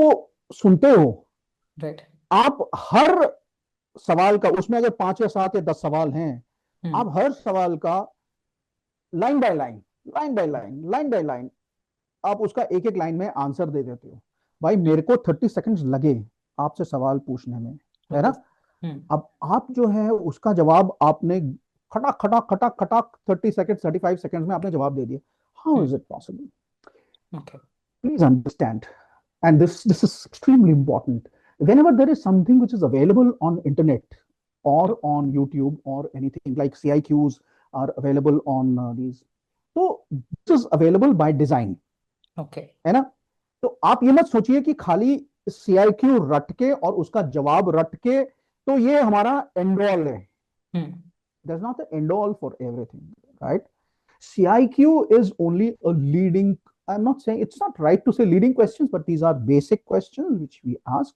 सुनते हो, Right. आप हर सवाल का, उसमें अगर 5 या 7 या 10 सवाल हैं, Hmm. आप हर सवाल का line by line, line by line, line by line आप उसका एक एक लाइन में आंसर दे देते हो. भाई Hmm. मेरे को 30 सेकंड्स लगे आपसे सवाल पूछने में, है Okay. ना. Hmm. अब आप जो है उसका जवाब आपने खटा खटा खटा खटा 30 सेकंड 35 सेकंड में आपने जवाब दे दिया. How Hmm. Is it possible? Okay. Please understand, and this is extremely important. Whenever there is something which is available on internet or on YouTube or anything like CIQs are available on these, so this is available by design, Okay. है ना. तो आप ये मत सोचिए कि खाली CIQ रट के और उसका जवाब रट के तो ये हमारा एंड ऑल है. Hmm. There's not an end all for everything, right? CIQ is only a leading, I'm not saying, it's not right to say leading questions, but these are basic questions which we ask.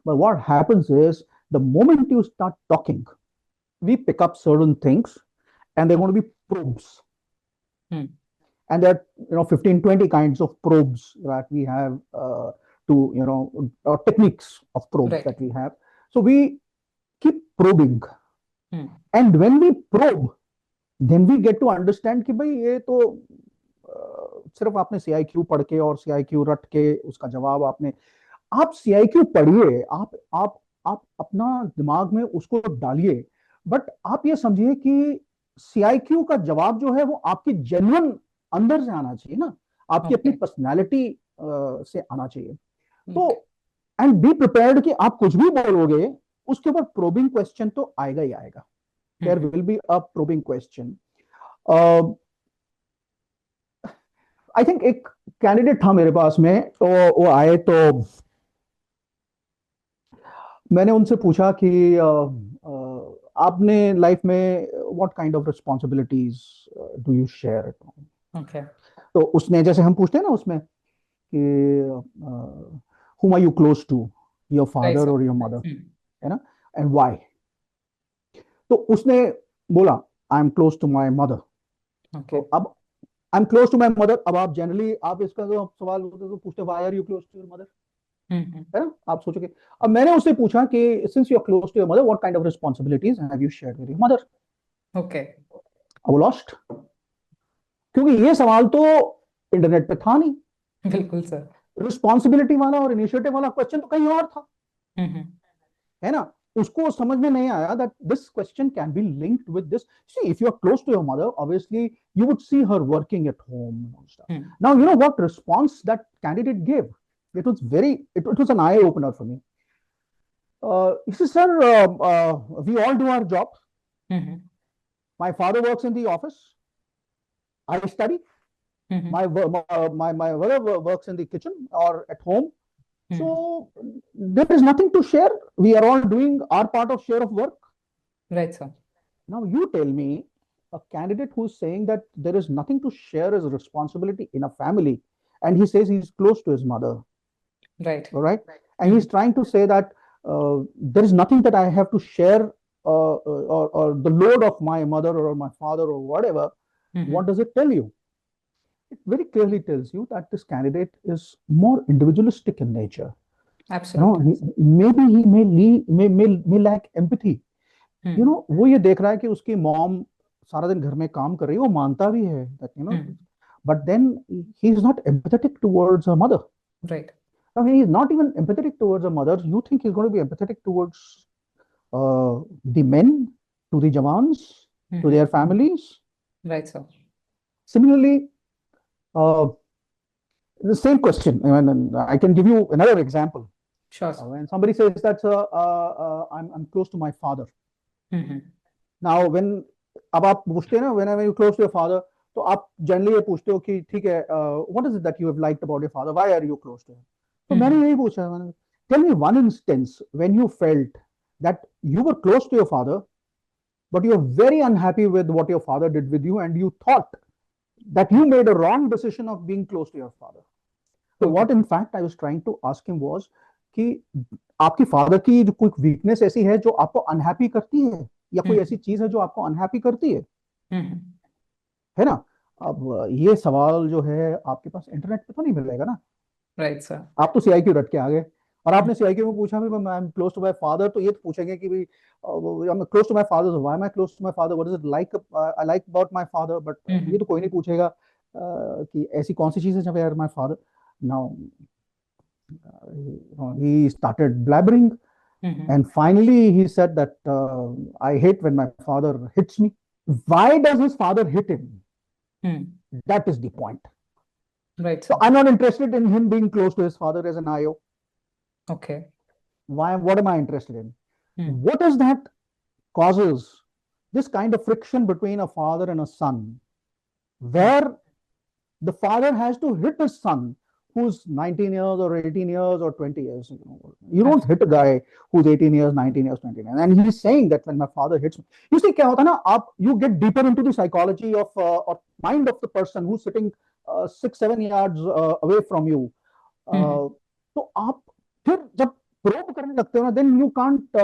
But what happens is the moment you start talking, we pick up certain things and they're going to be probes. Hmm. And there are 15, 20 kinds of probes that we have techniques of probes Right. that we have. So we keep probing. Hmm. And when we probe, then we get to understand कि भाई ये तो सिर्फ आपने CIQ पढ़ के और CIQ रट के उसका जवाब आपने, आप CIQ पढ़िए, आप अपना दिमाग में उसको डालिए, बट आप ये समझिए कि CIQ का जवाब जो है वो आपकी जेन्युइन अंदर से आना चाहिए ना, आपकी अपनी Okay. पर्सनालिटी से आना चाहिए. तो Okay. एंड बी प्रिपेयर्ड कि आप कुछ भी बोलोगे उसके ऊपर प्रोबिंग क्वेश्चन तो आएगा ही आएगा. There Hmm. Will be a probing question. I think एक कैंडिडेट था मेरे पास में, तो वो आए तो मैंने उनसे पूछा कि आपने लाइफ में what kind of responsibilities do you share at home. Okay. तो उसने, जैसे हम पूछते हैं ना उसमें कि whom are you close to, your Right, father sir. or your mother, Hmm. है ना, and why. तो उसने बोला I am close to my mother. तो Okay. अब I am close to my mother, अब आप जनरली आप इसका जो सवाल होता है तो पूछते why are you close to your mother, Hmm. Hmm. है ना, आप सोचोगे. अब मैंने उससे पूछा कि since you are close to your mother what kind of responsibilities have you shared with your mother. Okay. अब लॉस्ट, क्योंकि ये सवाल तो इंटरनेट पे था नहीं. बिल्कुल सर. रिस्पॉन्सिबिलिटी वाला और इनिशिएटिव वाला क्वेश्चन तो कहीं और था, Hmm. है ना. उसको समझ में नहीं आया that this question can be linked with this. See, if you are close to your mother, obviously you would see her working at home and all stuff. Hmm. Now, you know what response that candidate gave? it was an eye opener for me. He says, sir, we all do our job. Mm-hmm. My father works in the office. I study. Mm-hmm. My mother works in the kitchen or at home. Mm-hmm. So there is nothing to share. We are all doing our part of share of work. Right, sir. Now you tell me, a candidate who's saying that there is nothing to share as a responsibility in a family, and he says he's close to his mother, Right. all right, and he's trying to say that there is nothing that I have to share, or the load of my mother or my father or whatever. Mm-hmm. What does it tell you? It very clearly tells you that this candidate is more individualistic in nature. Absolutely. Maybe he may lack empathy. वो ये देख रहा है कि उसकी mom सारा दिन घर में काम कर रही है, वो मानता भी है that but then he is not empathetic towards her mother. Right. Now he is not even empathetic towards her mother. You think he's going to be empathetic towards the men, to the jawans, to their families? Right, sir. Similarly, the same question. I can give you another example. Sure, sir. When somebody says that I'm close to my father. Now, when अब आप पूछते हैं ना, whenever you close to your father, तो आप generally ये पूछते हो कि ठीक है, what is it that you have liked about your father? Why are you close to him? तो मैंने यही पूछा, tell me one instance when you felt that you were close to your father, but you were very unhappy with what your father did with you, and you thought that you made a wrong decision of being close to your father. So what in fact I was trying to ask him was कि आपकी father की कोई weakness ऐसी है जो आपको unhappy करती है, या कोई ऐसी चीज है जो आपको अनहैप्पी करती है ना? अब ये सवाल जो है आपके पास इंटरनेट पे तो नहीं मिलेगा ना. Right sir. आप तो सीआईक्यू रट के आ गए और आपने सीआईक्यू में पूछा भी I am close to my father, तो ये तो पूछेंगे कि भाई I am close to my father, why am I close to my father, what is it like I like about my father, but ये तो कोई नहीं पूछेगा कि ऐसी कौन सी चीज है जब यार my father. Now he started blabbering, and finally he said that I hate when my father hits me. Why does his father hit him? That is the point. Right. So I'm not interested in him being close to his father as an IO. Okay. Why? What am I interested in? What is that causes this kind of friction between a father and a son, where the father has to hit his son who's 19 years or 18 years or 20 years. You don't hit a guy who's 18 years, 19 years, 29. And he's saying that when my father hits me. You see, kya hota na, you get deeper into the psychology of or mind of the person who's sitting 6-7 yards away from you. तो आप फिर जब probe करने लगते हो ना, then you can't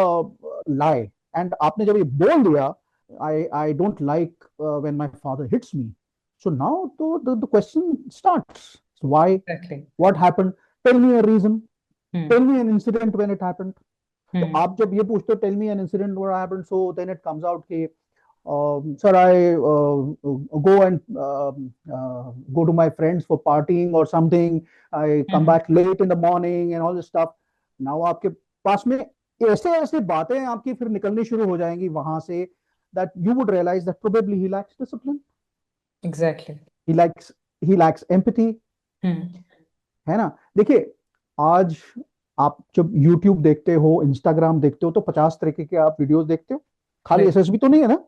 lie. And आपने जब ये बोल दिया, I don't like when my father hits me. So now the question starts. So why? Exactly. What happened? Tell me a reason. Tell me an incident when it happened. तो आप जब ये पूछते हो, tell me an incident what happened, so then it comes out कि sir, I go and go to my friends for partying or something. I come back late in the morning and all this stuff. Now आपके पास में ऐसे ऐसे बातें आपकी फिर निकलनी शुरू हो जाएंगी वहां से, that you would realize that probably he lacks discipline. Exactly. He lacks empathy. है ना? देखिए, आज आप जब YouTube देखते हो, Instagram देखते हो, तो 50 तरीके के आप वीडियोस देखते हो. खाली एसएसबी तो नहीं है ना.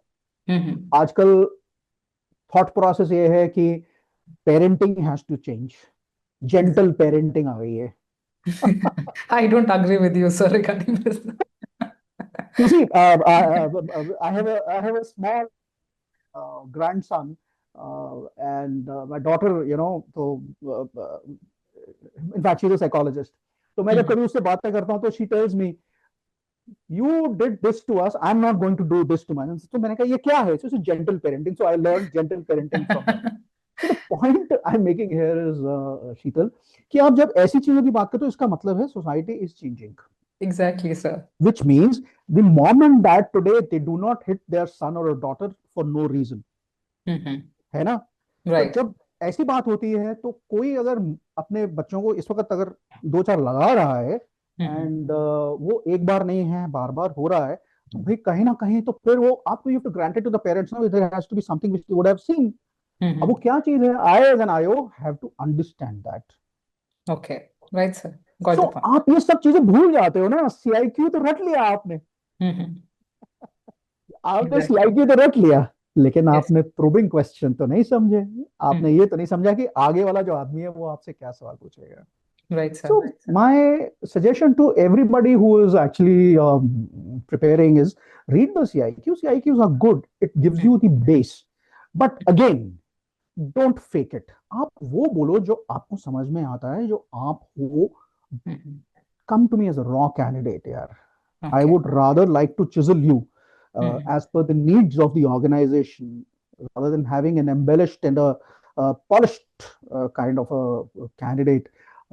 आजकल थॉट प्रोसेस ये है कि parenting has to change. Gentle parenting आ गई है. I don't agree with you, sir, regarding this. You see, I have a small grandson, and my daughter, so in fact she's a psychologist. तो मैं जब कभी उससे बातें करता हूँ तो she tells me, you did this to us, I'm not going to do this to my son. तो मैंने कहा ये क्या है? So it's gentle parenting. So I learned gentle parenting from her. So the point I'm making here is, शीतल, कि आप जब ऐसी चीजों की बात करते हो, इसका मतलब है society is changing. Exactly, sir. Which means the mom and dad today, they do not hit their son or a daughter for no reason. है ना? Right. तो जब ऐसी बात होती है तो कोई अगर अपने बच्चों को इस वक्त अगर 2-4 लगा रहा है एंड वो एक बार नहीं है, बार बार हो रहा है, तो भाई कहीं ना कहीं तो फिर वो आपको, you have to grant it to the parents, no, there has to be something which they would have seen. अब वो क्या चीज है? I as an IO have to understand that. Okay. Right, sir. Got so the point. आप ये सब चीजें भूल जाते हो ना, सीआईक्यू तो रट लिया आपने, Mm-hmm. आपने Exactly. सीआईक्यू तो रट लिया, लेकिन Yes. आपने प्रोबिंग क्वेश्चन तो नहीं समझे। आपने Mm-hmm. ये तो नहीं समझा कि आगे वाला जो आदमी है वो आपसे क्या सवाल पूछेगा। Right, So sir. my suggestion to everybody who is actually preparing is read the CIQs. CIQs are good. It gives you the base. But again, don't fake it. आप वो बोलो जो आपको समझ में आता है, जो आप हो। Mm-hmm. Come to me as a raw candidate, yaar. I Okay. would rather like to chisel you Mm-hmm. as per the needs of the organization rather than having an embellished and a polished kind of a candidate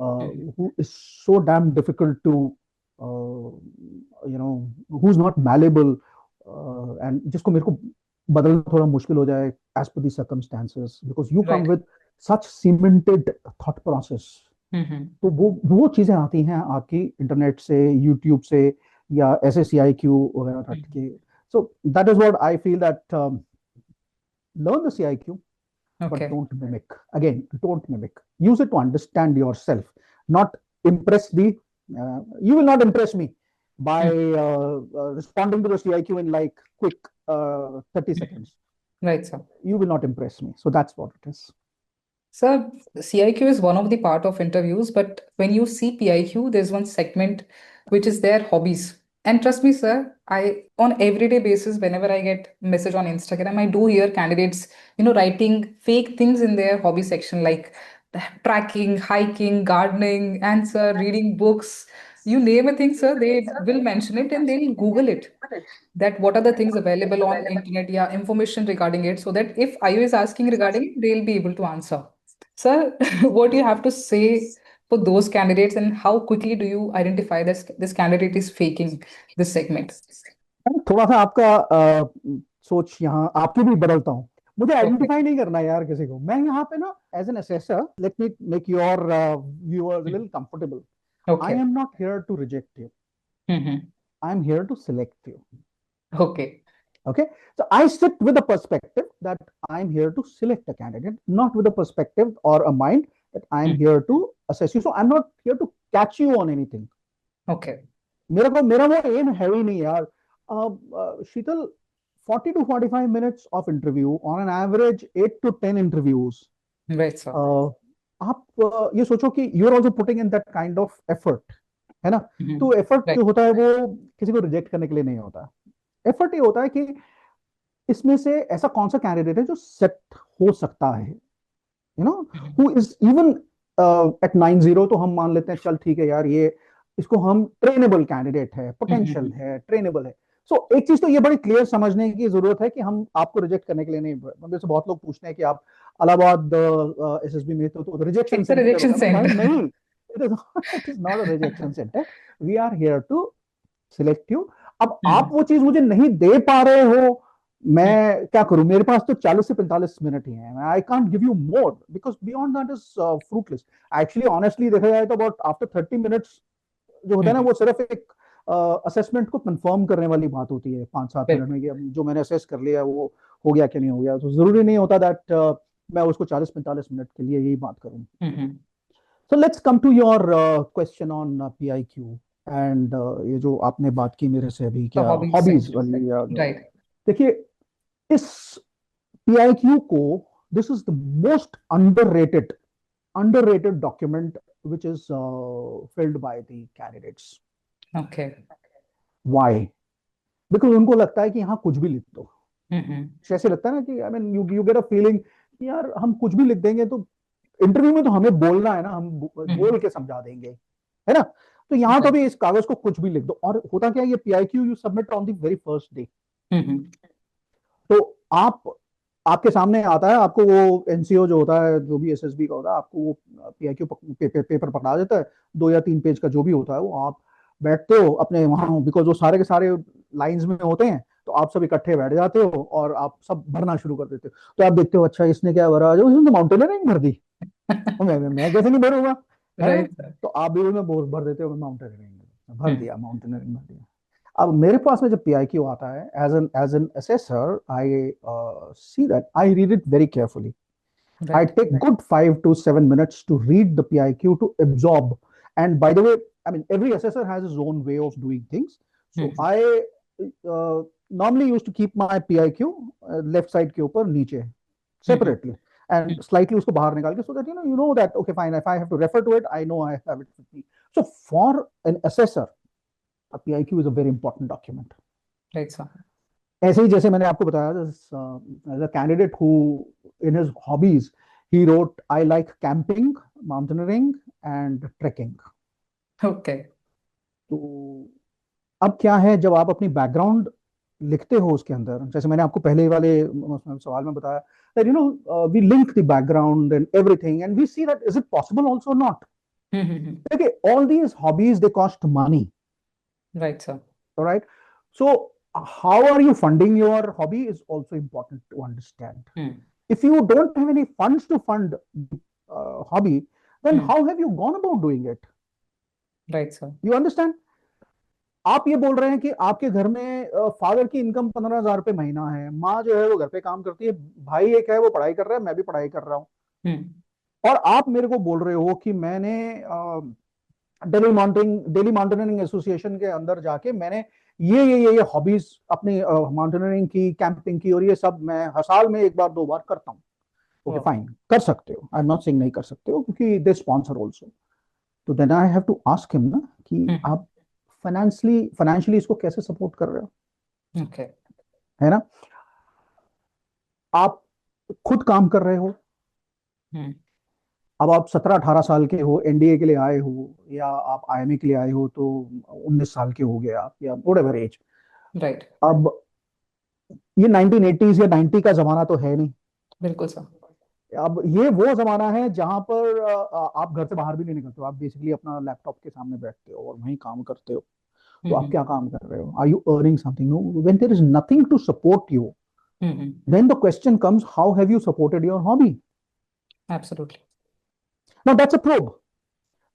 Mm-hmm. who is so damn difficult to, who's not malleable, and जिसको मेरे को बदलना थोड़ा मुश्किल हो जाए as per the circumstances, because you come Right. with such cemented thought process। Mm-hmm. तो वो चीजें आती हैं आपकी इंटरनेट से, यूट्यूब से, या ऐसे CIQ वगैरह रट Mm-hmm. के। So that is what I feel, that learn the CIQ, but Okay. don't mimic. Again, don't mimic. Use it to understand yourself, not impress the. You will not impress me by Mm-hmm. responding to the CIQ in like quick 30 seconds. Right, sir. You will not impress me. So that's what it is. Sir, CIQ is one of the part of interviews, but when you see PIQ, there's one segment which is their hobbies. And trust me, sir, I on everyday basis, whenever I get message on Instagram, I do hear candidates, writing fake things in their hobby section like tracking, hiking, gardening, and sir, reading books. You name a thing, sir, they will mention it and they'll Google it that what are the things available on internet, yeah, information regarding it, so that if IO is asking regarding it, they'll be able to answer. Sir, what do you have to say for those candidates, and how quickly do you identify this candidate is faking this segment? थोड़ा सा आपका सोच यहाँ आपकी भी बदलता हूँ। मुझे Okay. आइडेंटिफाई नहीं करना यार किसी को। मैं यहाँ पे ना as an assessor, let me make your viewers a little comfortable. I Okay. Am not here to reject you, Mm-hmm. I am here to select you. Okay. Okay, so I sit with a perspective that I'm here to select a candidate, not with a perspective or a mind that I'm Mm. here to assess you. So I'm not here to catch you on anything. Okay. मेरा वो M है ही नहीं यार। शीतल, 40 to 45 minutes of interview, on an average 8 to 10 interviews। Right, sir. आप ये सोचो कि you are also putting in that kind of effort, है ना। Mm-hmm. तो एफर्ट Right. जो होता है वो किसी को रिजेक्ट करने के लिए नहीं होता। एफर्ट ये होता है कि इसमें से ऐसा कौन सा कैंडिडेट है जो सेट हो सकता है, you no, Mm-hmm. Who is even at 90, तो हम मान लेते हैं चल ठीक है यार, ये इसको हम ट्रेनेबल कैंडिडेट है, पोटेंशियल Mm-hmm. है, ट्रेनेबल है। सो एक चीज तो ये बड़ी क्लियर समझने की जरूरत है कि हम आपको रिजेक्ट करने के लिए नहीं। मेरे से बहुत लोग पूछते हैं कि आप इलाहाबाद SSB में तो rejection It's a centre rejection होगा। मैं भाई center. नहीं, it is not a rejection centre. We are here to select you. अब आप Mm-hmm. वो चीज मुझे नहीं दे पा रहे हो, Mm-hmm. मैं क्या करूं? मेरे पास तो 40 से 45 मिनट ही हैं। I can't give you more because beyond that is fruitless. Actually honestly देखा जाए तो अबाउट आफ्टर 30 मिनट्स जो होता है ना, Mm-hmm. वो सिर्फ एक असेसमेंट को कंफर्म करने वाली बात होती है, 5-7 मिनट Right. में कि अब जो मैंने असेस कर लिया वो हो गया कि नहीं हो गया। तो जरूरी नहीं होता दैट मैं उसको 40-45 मिनट के लिए यही बात करूं। Mm-hmm. So let's come to your question on PIQ and ये जो आपने बात की मेरे से अभी, The क्या hobby हॉबीज section. वाली या जो, Right. देखिए इस PIQ को, this is the most underrated document which is filled by the candidates. Okay. Why? Because उनको लगता है कि यहाँ कुछ भी लिख दो। Mm-hmm. जैसे लगता है ना कि I mean you get a feeling कि यार हम कुछ भी लिख देंगे तो इंटरव्यू में तो हमें बोलना है ना, हम बोल के समझा देंगे, है ना। तो यहाँ तो Right. भी इस कागज को कुछ भी लिख दो। और होता क्या है, ये PIQ you submit on the very first day. Mm-hmm. तो आपके सामने आता है, आपको वो NCO जो होता है, जो भी SSB का होता है, आपको वो PIQ पेपर पकड़ा देता है, 2 या 3 पेज का जो भी होता है। वो आप बैठते हो अपने वहां, बिकॉज वो सारे के सारे लाइंस में होते हैं, तो आप सब इकट्ठे बैठ जाते हो और आप सब भरना शुरू कर देते हो। तो आप देखते हो अच्छा इसने क्या भरा, जो इसने माउंटेनियरिंग भर दी। मैं कैसे नहीं भरूंगा, है ना। Right, sir. तो आप भी उसमें भर देते हो माउंटेनियरिंग भर Mm. दिया, माउंटेनियरिंग भर दिया। अब मेरे पास में जब PIQ आता है, as an assessor, I see that, I read it very carefully. I Right. take good 5 to 7 minutes to read the PIQ, to absorb And by the way, I mean, every assessor has his own way of doing things. So I normally used to keep my PIQ left side के ऊपर नीचे separately and slightly उसको बाहर निकाल के, so that you know that okay fine, if I have to refer to it, I know I have it with me. So for an assessor, a PIQ is a very important document. Right, sir. ऐसे ही जैसे मैंने आपको बताया, as a candidate who in his hobbies he wrote, I like camping, mountaineering and trekking. Okay. तो अब क्या है, जब आप अपनी बैकग्राउंड लिखते हो उसके अंदर, जैसे मैंने आपको पहले वाले सवाल में बताया, that we link the background and everything and we see that is it possible also or not. Okay, all these hobbies, they cost money. Right, sir. All right. So how are you funding your hobby is also important to understand. If you don't have any funds to fund hobby, then how have you gone about doing it? Right, sir. You understand? आप ये बोल रहे हैं कि आपके घर में father की इनकम 15,000 रुपए महीना है, माँ जो है वो घर पे काम करती है, भाई एक है वो पढ़ाई कर रहा है, मैं भी पढ़ाई कर रहा हूँ, और आप मेरे को बोल रहे हो कि मैंने डेली माउंटेनियरिंग एसोसिएशन के अंदर जाके मैंने ये हॉबीज अपनी माउंटेनियरिंग की, कैंपिंग की, और ये सब मैं हर साल में एक बार दो बार करता हूँ. ओके फाइन, कर सकते हो, आई एम नॉट सेइंग नहीं कर सकते हो, क्योंकि दे स्पॉन्सर आल्सो. तो then I have to ask him ना कि आप फाइनेंशियली इसको कैसे सपोर्ट कर रहे हो. ओके. है ना, आप खुद काम कर रहे हो, अब आप 17-18 साल के हो, एनडीए के लिए आए हो, या आप आईएमए के लिए आए हो तो 19 साल के हो गए आप, या व्हाटएवर एज. राइट. अब ये 1980s या 90 का जमाना तो है नहीं. बिल्कुल सर. अब ये वो जमाना है जहां पर आप घर से बाहर भी नहीं निकलते हो, आप बेसिकली अपना लैपटॉप के सामने बैठते हो और वहीं काम करते हो. तो आप क्या काम कर रहे हो? Are you earning something? No. When there is nothing to support you, then the question comes, how have you supported your hobby? Absolutely. Now that's a probe.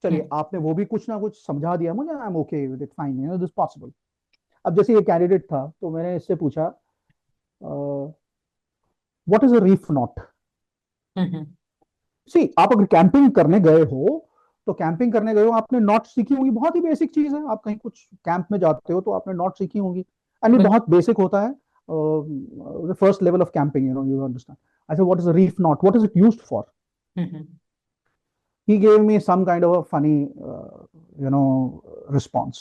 चलिए, आपने वो भी कुछ ना कुछ समझा दिया मुझे, I am okay with it, fine, you know this possible. अब जैसे ये कैंडिडेट था तो मैंने इससे पूछा, what is a reef knot? See, आप अगर कैंपिंग करने गए हो तो कैंपिंग करने गए हो, आपने नॉट सीखी होगी, बहुत ही बेसिक चीज है. आप कहीं कुछ कैंप में जाते हो तो आपने नॉट सीखी होगी, एंड ये बहुत बेसिक होता है. The first level of camping, you understand. I said, what is a reef not? What is it used for? He gave me some kind of a funny response.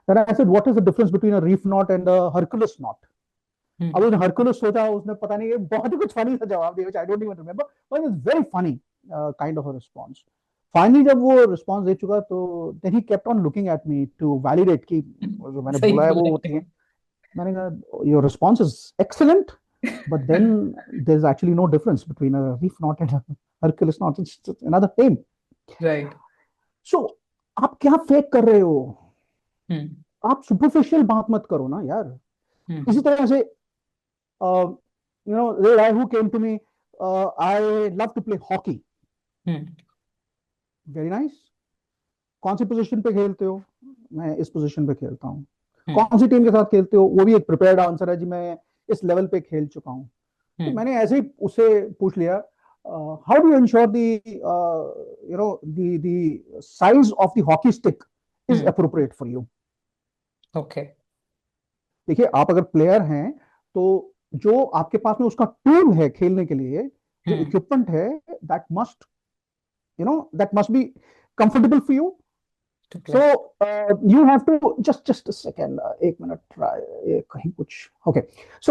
Then I said, what is the difference between a reef knot and a Hercules knot? अब उसने Hercules सोचा, उसने पता नहीं, बहुत ही कुछ funny सा जवाब दिया, which I don't even remember, but it's very funny kind of a response. Finally जब वो response दे चुका, तो then he kept on looking at me to validate कि जो मैंने बोला है वो होती है. मैंने कहा, your response is excellent, but then there's actually no difference between a reef knot and a Hercules knot. It's just another name. Right. So आप क्या फेक कर रहे हो? आप सुपरफिशियल बात मत करो ना यार. इसी तरह से there guy who came to me, I love to play hockey. Very nice. कौन सी पोजीशन पे खेलते हो? मैं इस पोजीशन पे खेलता हूँ. कौन सी टीम के साथ खेलते हो? वो भी एक प्रिपेयर्ड आंसर है जी, मैं इस लेवल पे खेल चुका हूँ. तो मैंने ऐसे ही उससे पूछ लिया, how do you ensure the size of the hockey stick is appropriate for you? Okay. देखिए, आप अगर प्लेयर हैं तो जो आपके पास में उसका टूल है खेलने के लिए, जो इक्विपमेंट है, that must be comfortable for you. So you have to just a second, एक मिनट, try कहीं कुछ. Okay, so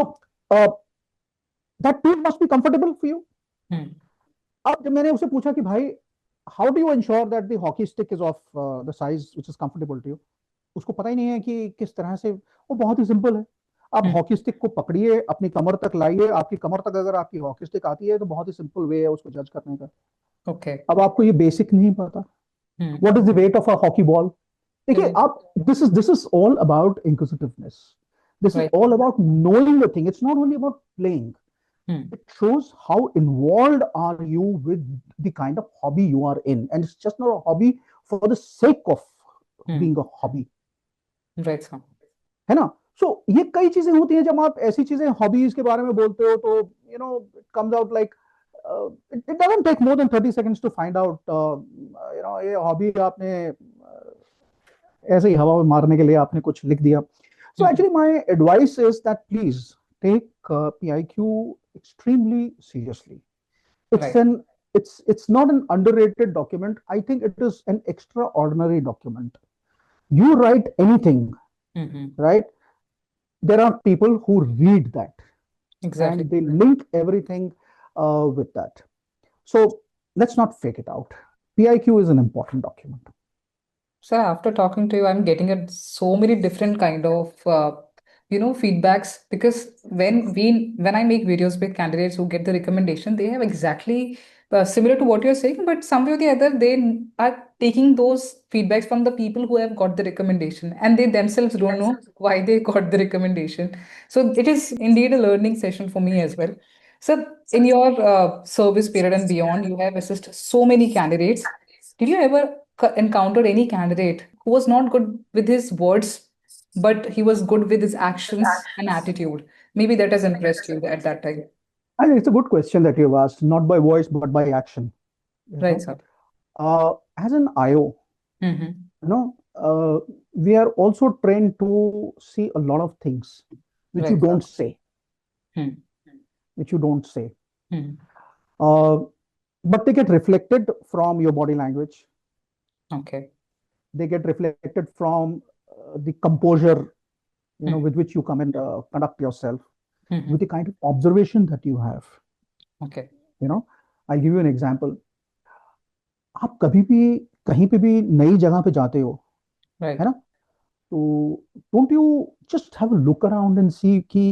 that tool must be comfortable for you. अब जब मैंने उससे पूछा कि भाई, how do you ensure that the hockey stick is of the size which is comfortable to you, उसको पता ही नहीं है कि किस तरह से. वो बहुत ही सिंपल है. आप हॉकी स्टिक को पकड़िए, अपनी कमर तक लाइए, आपकी कमर तक अगर आपकी हॉकी स्टिक आती है तो बहुत ही सिंपल वे है उसको जज करने का. ओके. अब आपको ये बेसिक नहीं पता, what is the weight of a hockey ball. देखिए आप, this is all about inquisitiveness. This is all about knowing the thing. It's not only about playing. It shows how involved are you with the kind of hobby you are in, and it's just not a hobby for the sake of being a hobby. Right, sir. है ना? So ये कई चीजें होती हैं जब आप ऐसी चीजें हॉबीज के बारे में बोलते हो, तो it comes out like it doesn't take more than 30 seconds to find out ये हॉबी आपने ऐसे ही हवा में मारने के लिए आपने कुछ लिख दिया. So Mhm. actually, my advice is that please take PIQ extremely seriously. It's Right. an it's not an underrated document. I think it is an extraordinary document. You write anything, Mhm. right? There are people who read that Exactly. and they link everything with that. So let's not fake it out. PIQ is an important document. So after talking to you, I'm getting so many different kind of feedbacks, because when I make videos with candidates who get the recommendation, they have exactly similar to what you're saying, but some way or the other they are taking those feedbacks from the people who have got the recommendation, and they themselves don't know why they got the recommendation. So it is indeed a learning session for me as well. So in your service period and beyond, you have assisted so many candidates. Did you ever encountered any candidate who was not good with his words, but he was good with his actions and attitude? Maybe that has impressed you at that time. I think it's a good question that you've asked, not by voice but by action. You Right, know, sir. as an IO, Mm-hmm. you know, we are also trained to see a lot of things which you Right, sir. don't say, Hmm. which you don't say. Hmm. Uh, but they get reflected from your body language. Okay. They get reflected from the composure, Hmm. with which you come and conduct yourself, with Hmm. the kind of observation that you have. Okay. You know, I'll give you an example. आप कभी भी कहीं पे भी नई जगह पे जाते हो, है Right. ना? तो don't you just have a look around and see कि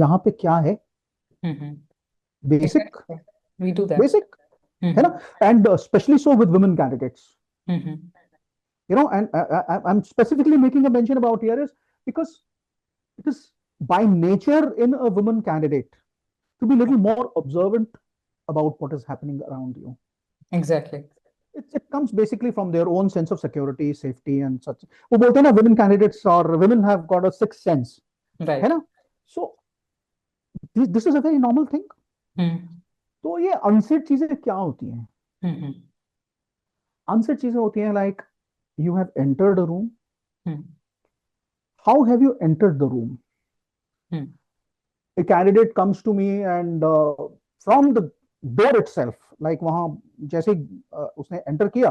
यहाँ पे क्या है. Hmm. Basic Exactly, sir. We do that. Basic है Hmm. ना. And specially so with women candidates, Hmm. and I'm specifically making a mention about here is because it is by nature in a woman candidate to be a little more observant about what is happening around you. Exactly. It comes basically from their own sense of security, safety, and such. वो बोलते हैं ना, women candidates or women have got a sixth sense, है Right. ना? So this is a very normal thing. Hmm. तो ये unsaid चीजें क्या होती हैं? Hmm. अनसेड चीजें होती हैं like you have entered a room. Hmm. How have you entered the room? Hmm. A candidate comes to me and from the door itself, like वहां जैसे उसने एंटर किया,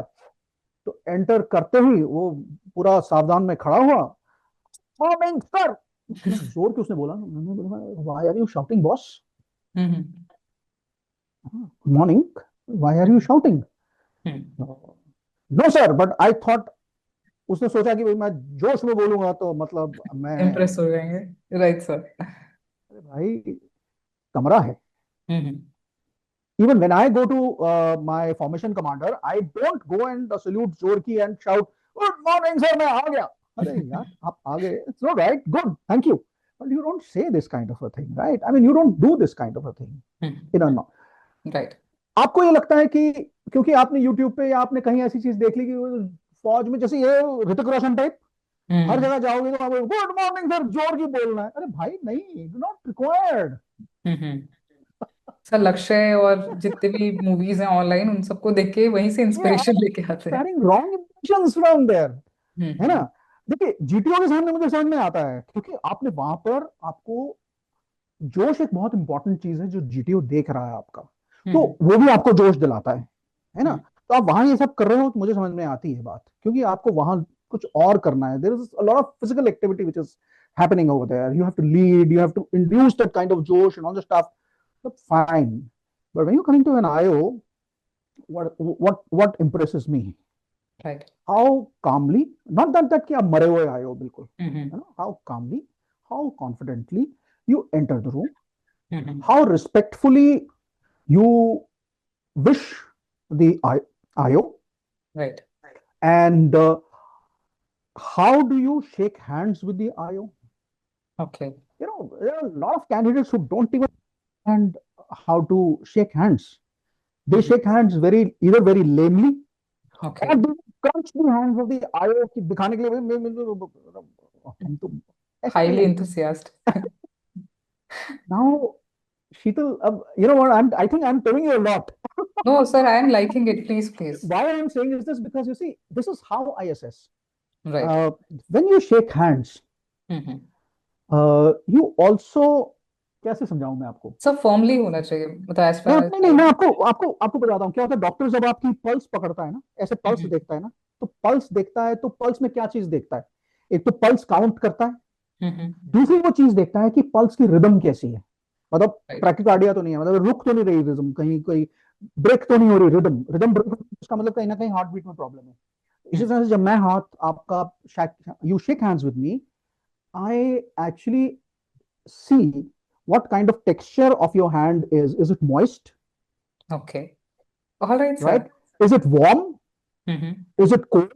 तो एंटर करते ही वो पूरा सावधान में खड़ा हुआ. Morning sir. इतना जोर के उसने बोला, मैंने बोला why are you shouting boss? Hmm. Morning, why are you shouting? Hmm. No sir, but I thought. उसने सोचा कि भाई मैं जोश में बोलूंगा तो मतलब मैं. Impress हो जाएंगे. Right, sir. अरे भाई, कमरा है. Hmm. Even when I go to my formation commander, I don't go and salute Jorki and shout, "Good morning, sir, मैं आ गया." अरे यार, आप आ गए. It's all right, good, thank you. But you don't say this kind of a thing, right? I mean, you don't do this kind of a thing. Hmm. You know, Right. आपको ये लगता है कि क्योंकि आपने यूट्यूब पे या आपने कहीं ऐसी चीज देख ली कि फौज में जैसे ये ऋतिक रोशन टाइप, हर Hmm. जगह जाओगे तो आप गुड मॉर्निंग सर जोर की बोलना है. अरे भाई नहीं, नॉट रिक्वायर्ड. Hmm. सर लक्ष्य और जितने भी मूवीज हैं ऑनलाइन उन सबको देख के वहीं से ये इंस्पिरेशन आप लेके आते हैं. Carrying wrong impressions from there, है ना. हम्म. देखिए, जीटीओ के सामने मुझे समझ में आता है क्योंकि आपने वहां पर आपको जोश एक बहुत इंपॉर्टेंट चीज है जो जीटीओ देख रहा है आपका, तो हम्म. वो भी आपको जोश दिलाता है ना. हम्म. तो आप वहां ये सब कर रहे हो तो मुझे समझ में आती है बात, क्योंकि आपको वहां कुछ और करना है. There is a lot of physical activity which is happening over there. You have to lead, you have to induce that kind of josh and all the stuff. So fine, but when you're coming to an IO, what impresses me, right. how calmly, not that कि आप मरे हुए आए हो बिल्कुल, हम्म. है ना, how calmly, how confidently you enter the room, hmm. how respectfully you wish the IO, right. and how do you shake hands with the IO. Okay. There are a lot of candidates who don't even understand how to shake hands. They shake hands either very lamely, okay. or they crunch the hands of the IO कि दिखाने के लिए भाई हम तो ऐसे नहीं highly है. Enthusiast. Now, Sheetal, you know what? I think I'm telling you a lot. No sir, I am liking it, please please. Why I'm saying is this because you see, this is how I assess. Right. When you shake hands hmm. You also, कैसे समझाऊं मैं आपको? सब formally होना चाहिए, मतलब as मैं far as नहीं नहीं आई मैं नो। आपको आपको आपको बताता हूँ क्या होता है। डॉक्टर जब आपकी पल्स पकड़ता है ना, ऐसे पल्स हम्म। देखता है ना, तो पल्स देखता है तो पल्स में क्या चीज देखता है? एक तो पल्स काउंट करता है, हम्म। दूसरी वो चीज देखता है कि पल्स की रिदम कैसी है। मतलब राइट। ट्रैकिकार्डिया तो नहीं है, मतलब रुक तो नहीं रही रिदम, कहीं कोई ब्रेक तो नहीं हो रही रिदम, रिदम ब्रेक, उसका मतलब कहीं ना कहीं हार्ट बीट में प्रॉब्लम है। इसी तरह से जब मैं हाथ आपका, you shake hands with me, I actually see what kind of texture of your hand is it moist, okay. Alright sir. right? Is it warm? Hmm. Is it cold?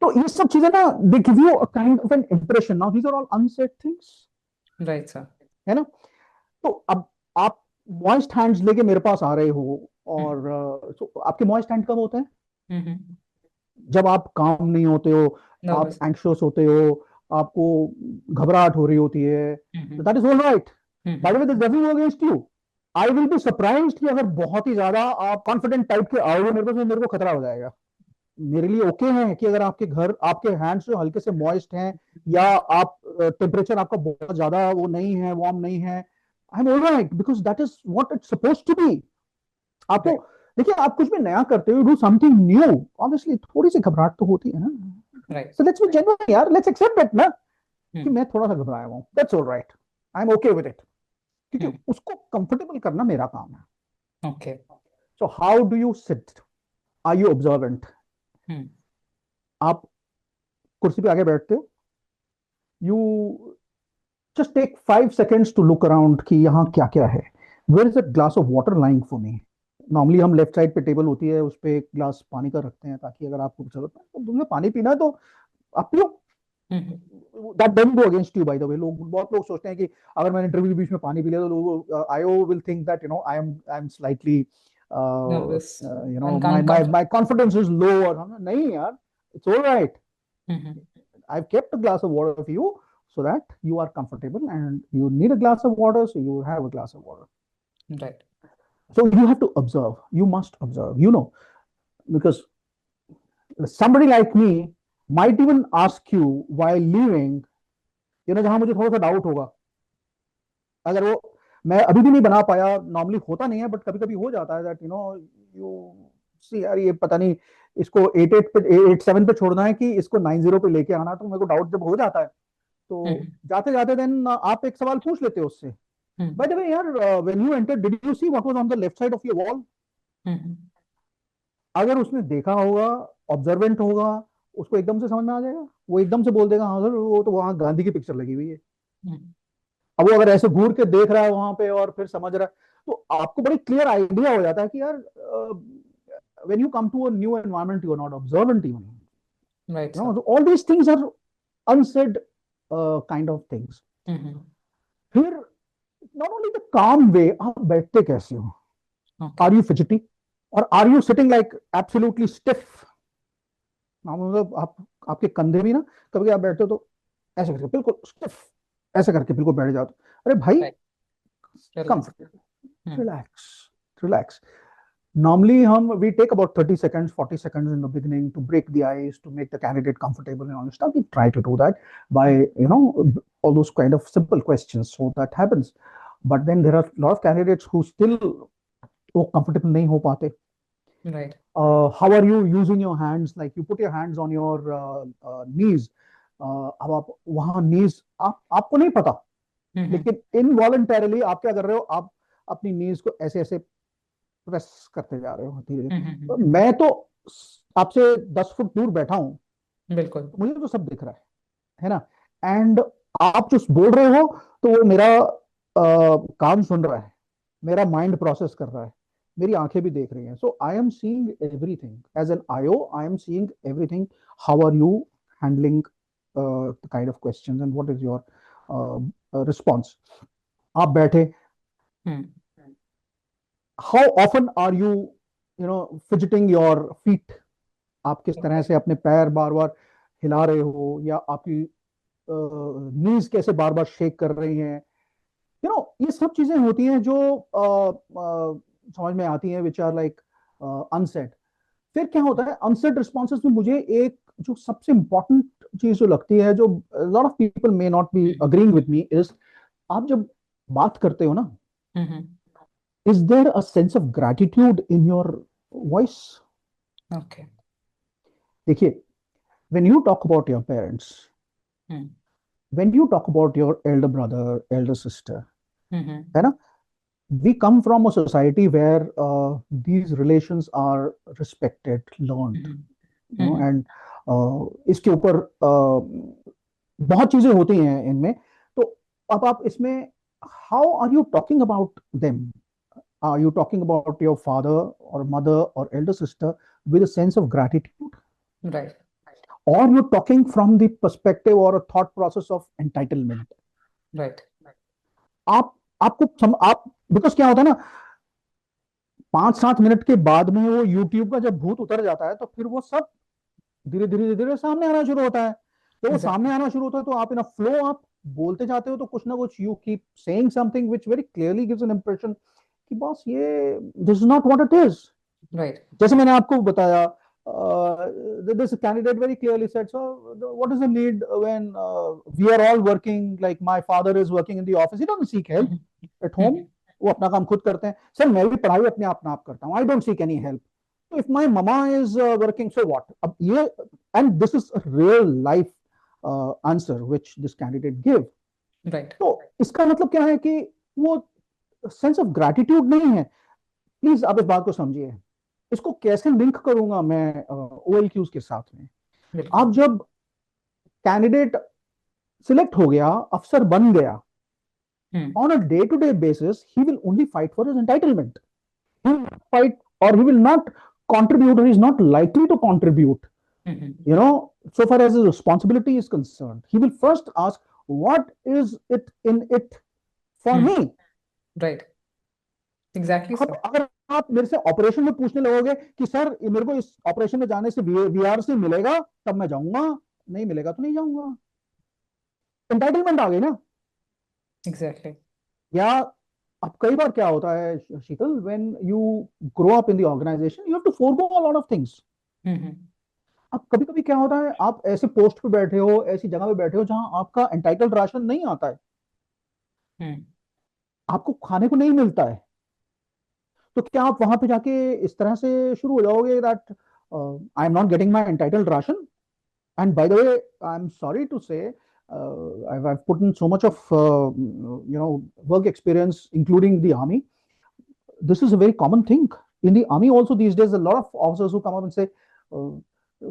तो ये सब चीजें ना, they give you a kind of an impression. Now these are all unsaid things, right sir. है ना? तो अब आप मॉइस्ट हैंड्स लेके मेरे पास आ रहे हो, हम्म। और तो आपके मॉइस्ट हैंड कब होते हैं? हम्म। जब आप काम नहीं होते हो, आप नर्वस। एंक्शियस होते हो, आपको घबराहट हो रही होती है, तो hmm. That is all right. By the way, hmm. This doesn't go against you. I will be surprised कि अगर बहुत ही ज्यादा आप कॉन्फिडेंट टाइप के आओगे मेरे पास, तो मेरे को खतरा हो जाएगा। मेरे लिए ओके है कि अगर आपके घर, आपके हैंड्स जो हल्के से मॉइस्ट हैं, या आप टेम्परेचर आपका बहुत ज्यादा वो नहीं है, वार्म नहीं है, I am alright, because that is what it's supposed to be. आपको, राइट। देखिए, आप कुछ भी नया करते हो, डू समथिंग न्यू, ऑब्वियसली थोड़ी सी घबराहट तो होती है ना। Right. So let's be genuine यार, लेट्स एक्सेप्ट इट ना, कि हम्म। मैं थोड़ा सा घबराया हुआ हूँ, that's alright, I am okay with it, क्योंकि हम्म। उसको कंफर्टेबल करना मेरा काम है। Okay. So how do you sit? Are you observant? Hmm. आप कुर्सी पे आगे बैठते हो, you just take 5 seconds to look around कि यहाँ क्या क्या है। Where is a glass of water lying for me? Normally हम लेफ्ट साइड पे टेबल होती है, उस पे एक ग्लास पानी का रखते हैं, ताकि अगर आपको जरूरत है तो तुम्हें पानी पीना है तो आप पियो। Hmm. That don't go against you, by the way. बहुत लोग सोचते हैं कि अगर मैंने इंटरव्यू के बीच में पानी पी लिया तो लोग, I will think that I M slightly, nervous. My confidence is low, और नहीं यार, it's all right. Hmm. I've kept a glass of water for you so that you are comfortable, and you need a glass of water, so you have a glass of water. Right. So you have to observe. You must observe, because somebody like me might even ask you while leaving, जहां मुझे थोड़ा सा doubt होगा, अगर वो, मैं अभी भी नहीं बना पाया, नॉर्मली होता नहीं है, बट कभी कभी हो जाता है दैट यू सी यार, ये पता नहीं इसको 88 पे, 87 पे छोड़ना है कि इसको 90 पे लेके आना है, तो मेरे को डाउट जब हो जाता है, तो हम्म। जाते जाते देन आप एक सवाल पूछ लेते हो उससे। हम्म। बाय द वे यार, when you enter, did you see what was on the left side of your wall? Hmm. अगर उसने देखा होगा, ऑब्जर्वेंट होगा, उसको एकदम से समझ में आ जाएगा, वो एकदम से बोल देगा हाँ सर, वो तो वहां गांधी की पिक्चर लगी हुई है। हम्म। अब वो अगर ऐसे घूर के देख रहा है वहां पे और फिर समझ रहा है, तो आपको बड़ी क्लियर आइडिया हो जाता है कि यार, when you come to a new environment, you are not observant even. Right sir. So all these things are unsaid kind of things. हम्म। फिर not only the calm way, आप बैठते कैसे हो? Okay. Are you fidgety? Or are you sitting like absolutely stiff? मतलब आपके कंधे भी ना, कभी आप बैठते हो तो ऐसे करके बिल्कुल स्टिफ, ऐसे करके बिल्कुल बैठ जाओ, अरे भाई, right. Relax. Comfortable, hmm. Relax, relax. Normally, we take about 30 seconds, 40 seconds in the beginning to break the ice, to make the candidate comfortable and all stuff. We try to do that by, all those kind of simple questions. So that happens. But then there are a lot of candidates who still वो comfortable नहीं हो पाते. Right. How are you using your hands? Like you put your hands on your knees. अब आप वहाँ knees, आपको नहीं पता, हम्म। लेकिन इनवॉलंटरली आप क्या कर रहे हो, आप अपनी नीज को ऐसे ऐसे प्रेस करते जा रहे हो धीरे धीरे। हम्म। मैं तो आपसे 10 फुट दूर बैठा हूं, बिल्कुल। मुझे तो सब दिख रहा है ना? एंड आप जो बोल रहे हो, तो वो मेरा कान सुन रहा है, मेरा माइंड प्रोसेस कर रहा है, मेरी आंखें भी देख रही हैं। So I am seeing everything as an IO, I am seeing everything. How are you handling the kind of questions, and what is your response? आप बैठे, hmm. How often are you fidgeting your feet? आप किस तरह okay. से अपने पैर बार बार हिला रहे हो, या आपकी नीज कैसे बार बार शेक कर रही हैं? ये सब चीजें होती हैं जो समझ में आती हैं, विच आर लाइक अनसेट। फिर क्या होता है, अनसेट रिस्पॉन्सेज में मुझे एक जो सबसे इंपॉर्टेंट चीज जो लगती है, जो lot of people may not be agreeing with me, is आप जब बात करते हो ना, hmm. Is there a sense of gratitude in your voice? Okay. देखिए, when you talk about your parents, hmm when you talk about your elder brother, elder sister, hmm है ना, we come from a society where these relations are respected, learned, hmm and इसके ऊपर बहुत चीजें होती हैं इनमें। तो अब आप इसमें, how are you talking about them? Are you talking about your father और मदर और elder sister with a sense of gratitude, right or you're talking from the perspective or a thought process of entitlement? Right आप आप, because क्या होता है ना, 5-7 minute के बाद में वो यूट्यूब का जब भूत उतर जाता है, तो फिर वो सब धीरे धीरे धीरे सामने आना शुरू होता है। तो वो सामने एग्जैक्टली। आना शुरू होता है, तो आप इन अ फ्लो आप बोलते जाते हो, तो कुछ ना कुछ you keep saying something which very clearly gives an impression कि बॉस, ये this is not what it is. Right जैसे मैंने आपको बताया, this candidate very clearly said, so what is the need when we are all working, like my father is working in the office, he doesn't seek help at home, वो अपना काम खुद करते हैं। सर, मैं भी पढ़ाई अपने आप करता हूँ, I don't seek any help. तो if my mama is working, so what? अब ये, and this is real life answer which this candidate give. Right तो इसका मतलब क्या है कि वो सेंस ऑफ ग्रैटिट्यूड नहीं है। प्लीज आप इस बात को समझिए। इसको कैसे लिंक करूंगा मैं OLQs के साथ में? बिल्कुल। आप जब कैंडिडेट सिलेक्ट हो गया, अफसर बन गया, हम्म on a day-to-day basis, he will only fight for his entitlement. He will not fight, or he will not contribute, or he is not likely to contribute, hmm so far as his responsibility is concerned. He will first ask, what is it in it for hmm me? Right exactly अब sir. अगर आप मेरे से operation में पूछने लगोगे कि sir, मेरे को इस ऑपरेशन में जाने से VRC मिलेगा, तब मैं जाऊंगा, नहीं मिलेगा तो नहीं जाऊंगा। एंटाइटलमेंट आ गई ना। एग्जैक्टली। या अब कई बार क्या होता है, Shital, when you grow up in the organization, you have to forgo a lot of things. Hmm अब कभी कभी क्या होता है, आप ऐसे पोस्ट पे बैठे हो, ऐसी जगह पे बैठे हो जहां आपका एंटाइटल्ड राशन नहीं आता है, हम्म आपको खाने को नहीं मिलता है। तो क्या आप वहां पे जाके इस तरह से शुरू हो जाओगे, that I am not getting my entitled ration? And by the way, I'm sorry to say, I've put in so much of work experience, including the army. This is a very common thing in the army also these days. A lot of officers who come up and say,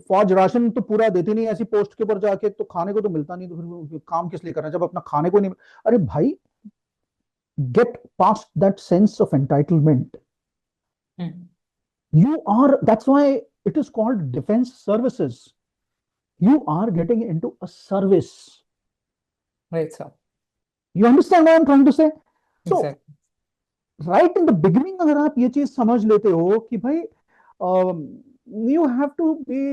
फौज ration तो पूरा देती नहीं, ऐसी post के ऊपर जाके तो खाने को तो मिलता नहीं, तो फिर काम किस लिए करना जब अपना खाने को नहीं। अरे भाई, get past that sense of entitlement. Hmm You are, that's why it is called defense services. You are getting into a service. Right sir. You understand what I'm trying to say? So, exactly. right in the beginning, अगर आप ये चीज समझ लेते हो कि भाई, you have to be,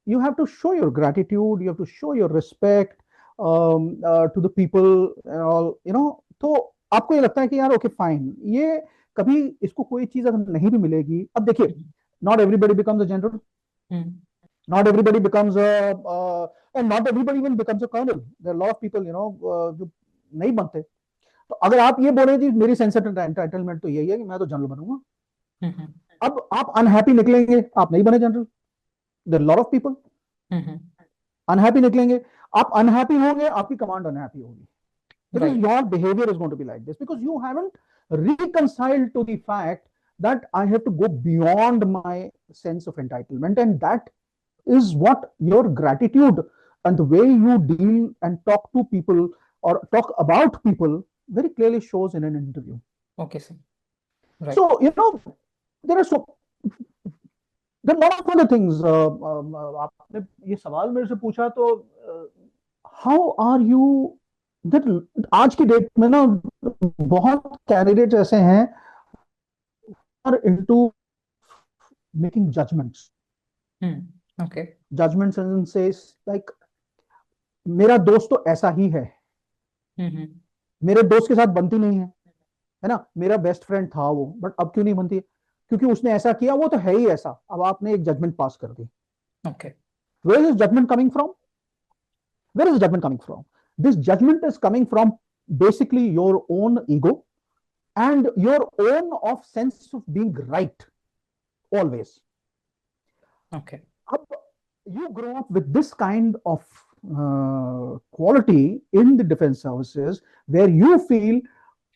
you have to show your gratitude, you have to show your respect to the people and all, तो आपको ये लगता है कि यार, ओके फाइन, ये कभी इसको कोई चीज अगर नहीं भी मिलेगी। अब देखिए, not everybody becomes a general, hmm not everybody becomes and not everybody even becomes a colonel. There are a lot of people, जो नहीं बनते। तो अगर आप ये बोले कि मेरी सेंसिटिव एंटाइटलमेंट तो यही है कि मैं तो जनरल बनूंगा, हम्म अब आप अनहैप्पी निकलेंगे, आप नहीं बने general. There lot of people hmm unhappy निकलेंगे, आप अनहैप्पी होंगे, आपकी कमांड अनहैप्पी होगी, because right your behavior is going to be like this, because you haven't reconciled to the fact that I have to go beyond my sense of entitlement, and that is what your gratitude and the way you deal and talk to people or talk about people very clearly shows in an interview. Okay sir. Right So, there are so there are a lot of other things. आपने ये सवाल मेरे से पूछा, तो how are you, that आज की date में ना बहुत कैंडिडेट ऐसे हैं are into making judgements. Okay. Judgements इन से, लाइक, मेरा दोस्त तो ऐसा ही है, हम्म मेरे दोस्त के साथ बनती नहीं है ना, मेरा बेस्ट फ्रेंड था वो, बट अब क्यों नहीं बनती है? क्योंकि उसने ऐसा किया, वो तो है ही ऐसा। अब आपने एक जजमेंट पास कर दी। Okay. Where is judgment coming from? Where is the judgment coming from? This judgment is coming from basically your own ego and your own of sense of being right always. Okay. Ab, you grow up with this kind of quality in the defense services where you feel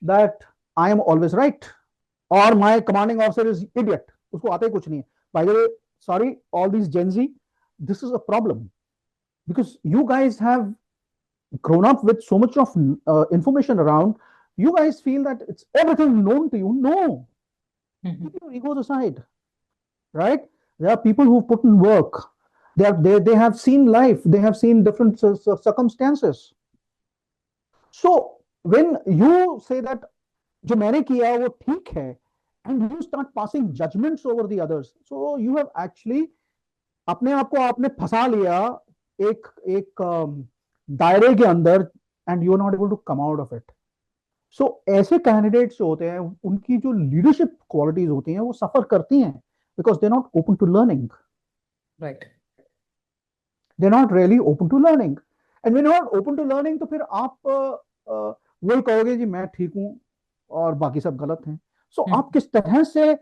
that I am always right or my commanding officer is idiot. उसको आता ही कुछ नहीं है. By the way, sorry, all these Gen Z, this is a problem because you guys have grown up with so much of information around. You guys feel that it's everything known to you. No, Mhm. keep your egos aside, right? There are people who put in work. They have seen life. They have seen different circumstances. So when you say that जो मैंने किया वो ठीक है, and you start passing judgments over the others, so you have actually अपने आप को आपने फंसा लिया एक एक दायरे के अंदर, and you are not able to come out of it. So ऐसे कैंडिडेट्स जो होते हैं उनकी जो लीडरशिप क्वालिटीज होती हैं वो सफर करती हैं because they're not open to learning. Right. They're not really open to learning. And when you're not open to learning तो फिर आप वही कहोगे जी मैं ठीक हूँ और बाकी सब गलत हैं. सो आप किस तरह से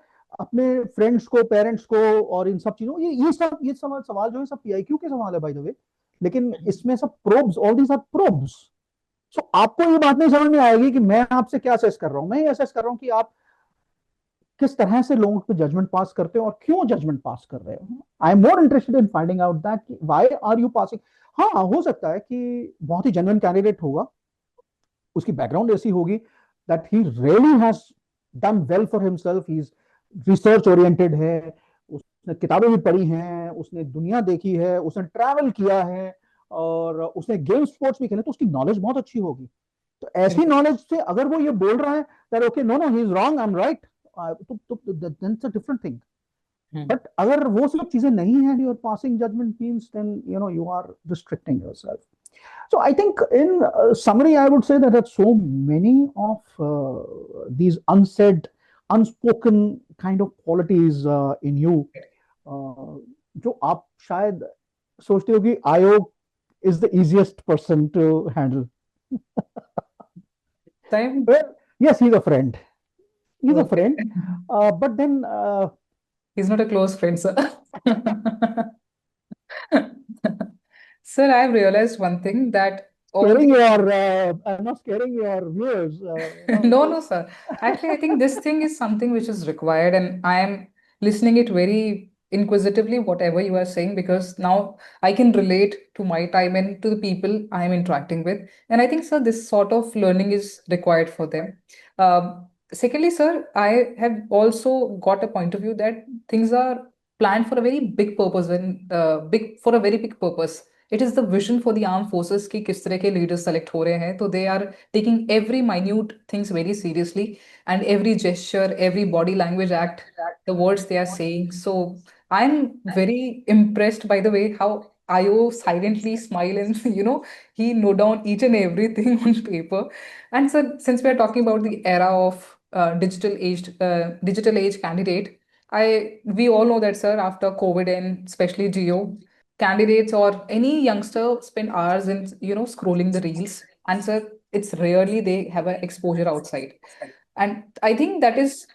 अपने फ्रेंड्स को, पेरेंट्स को और इन सब चीजों, ये सवाल जो है सब पीआईक्यू के सवाल है बाय द वे, लेकिन इसमें सब probes, all these are probes. So आपको ये बात नहीं समझ में आएगी कि मैं आपसे क्या असेस कर रहा हूं. मैं ये असेस कर रहा हूं कि आप किस तरह से लोगों पे जजमेंट पास करते हो और क्यों जजमेंट पास कर रहे हो. I am more interested in finding out that why are you passing. हाँ, हो सकता है कि बहुत ही जेन्युइन कैंडिडेट होगा, उसकी बैकग्राउंड ऐसी होगी that he really has done well for himself. He's research oriented है, उसने किताबें भी पढ़ी हैं, उसने दुनिया देखी है, उसने ट्रैवल किया है और उसने गेम स्पोर्ट्स भी खेले, तो उसकी नॉलेज बहुत अच्छी होगी. तो ऐसी नॉलेज से अगर वो ये बोल रहा है that okay, no, he is wrong, I'm right, तो then it's a different thing. But अगर वो सब चीजें नहीं है, your passing judgment means then you are restricting yourself. So I think in summary, I would say that there are so many of these unsaid, unspoken kind of qualities in you, जो आप शायद सोचते हो कि आयोग is the easiest person to handle. Well, yes, he's a friend. He's a friend, but then he's not a close friend, sir. Sir, I've realized one thing that I'm not scaring your viewers. no, sir. Actually, I think this thing is something which is required, and I am listening it very inquisitively, whatever you are saying, because now I can relate to my time and to the people I am interacting with. And I think, sir, this sort of learning is required for them. Secondly, sir, I have also got a point of view that things are planned for a very big purpose and big for a very big purpose. It is the vision for the armed forces कि किस तरह के leaders select हो रहे हैं. तो they are taking every minute things very seriously, and every gesture, every body language act, the words they are saying. So I'm very impressed by the way how Ayo silently smile and he note down each and everything on paper. And so since we are talking about the era of digital age candidate, we all know that, sir, after COVID and especially Geo, candidates or any youngster spend hours in scrolling the reels, and sir, it's rarely they have an exposure outside. And I think that is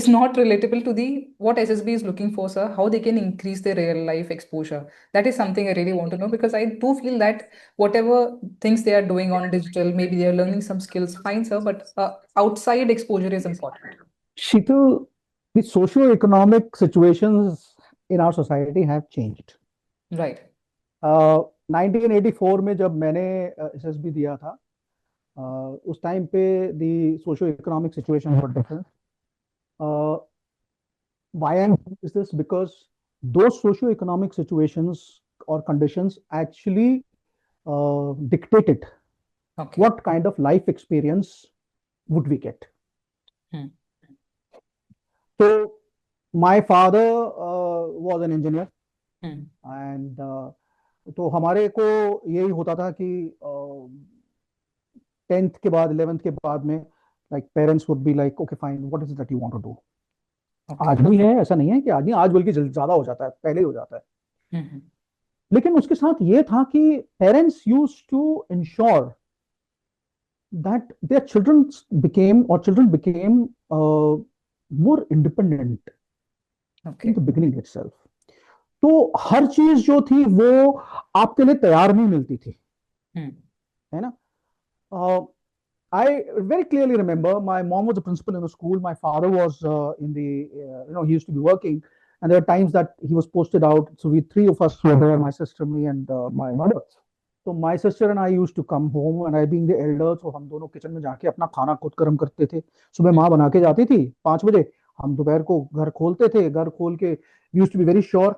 not relatable to the what SSB is looking for, sir, how they can increase their real life exposure. That is something I really want to know, because I do feel that whatever things they are doing on digital, maybe they are learning some skills, fine, sir, but outside exposure is important. Shital, the socio-economic situations in our society have changed. Right. 1984 में जब मैंने SSB दिया था, उस time पे the socio-economic situation was different. Why I'm saying is this? Because those socio-economic situations or conditions actually dictated what kind of life experience would we get. So my father was an engineer, and तो हमारे को यही होता था कि 10th के बाद 11th के बाद में like parents would be like, okay fine, what is it that you want to do? आज भी है, ऐसा नहीं है कि आज नहीं, आज बल्कि ज्यादा हो जाता है, पहले ही हो जाता है. लेकिन उसके साथ ये था कि parents use to ensure that their children became more independent in Okay. the beginning itself. तो हर चीज जो थी वो आपके लिए तैयार नहीं मिलती थी, Hmm. है ना. I very clearly remember my mom was a principal in the school. My father was in the, he used to be working. And there were times that he was posted out. So we three of us were there, my sister, me, and my mother. So my sister and I used to come home, and I being the elder, so हम दोनों kitchen में जाके अपना खाना खुद गर्म करते थे. सुबह माँ बना के जाती थी 5 बजे, हम दोपहर को घर खोलते थे. घर खोल के use to be very sure.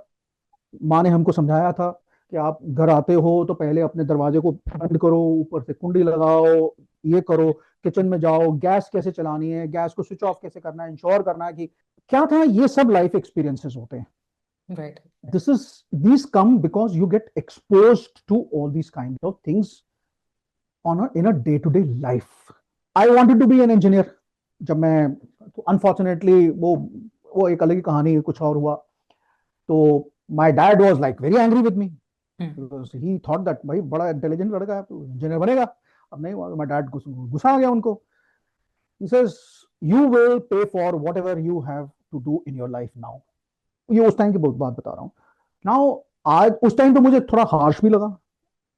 माँ ने हमको समझाया था कि आप घर आते हो तो पहले अपने दरवाजे को बंद करो, ऊपर से कुंडी लगाओ, ये करो, किचन में जाओ, गैस कैसे चलानी है, गैस को स्विच ऑफ कैसे करना है, इंश्योर करना है कि क्या था. ये सब लाइफ एक्सपीरियंसेस होते हैं. Right. These come because you get exposed to all these kind of things in a day to day life. I wanted to be an engineer. जब मैं, तो अनफॉर्चुनेटली वो एक अलग ही कहानी, कुछ और हुआ. तो my dad was like very angry with me Hmm. because he thought that भाई बड़ा इंटेलिजेंट लड़का है तो इंजीनियर बनेगा. अब नहीं हुआ. my dad गुस्सा आ गया उनको. he says you will pay for whatever you have to do in your life now. ये उस टाइम की बहुत बात बता रहा हूँ. नाउ आज उस टाइम तो मुझे थोड़ा हार्श भी लगा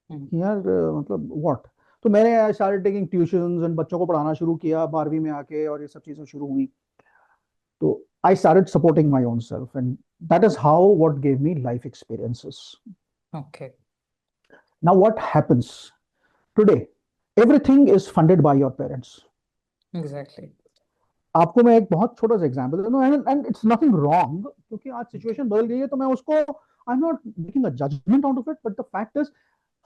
Hmm. कि यार मतलब व्हाट. तो मैंने स्टार्टेड टेकिंग ट्यूशंस एंड बच्चों को पढ़ाना शुरू किया 12वीं में आके, और ये सब चीजें शुरू हुई. तो I started supporting my own self, and that is how what gave me life experiences. Okay. Now what happens today? Everything is funded by your parents. Exactly. आपको मैं एक बहुत छोटा सा एग्जांपल दे दूं, एंड इट्स नथिंग रॉन्ग, क्योंकि आज situation बदल गई है. तो मैं उसको, I am not making a judgement out of it, but the fact is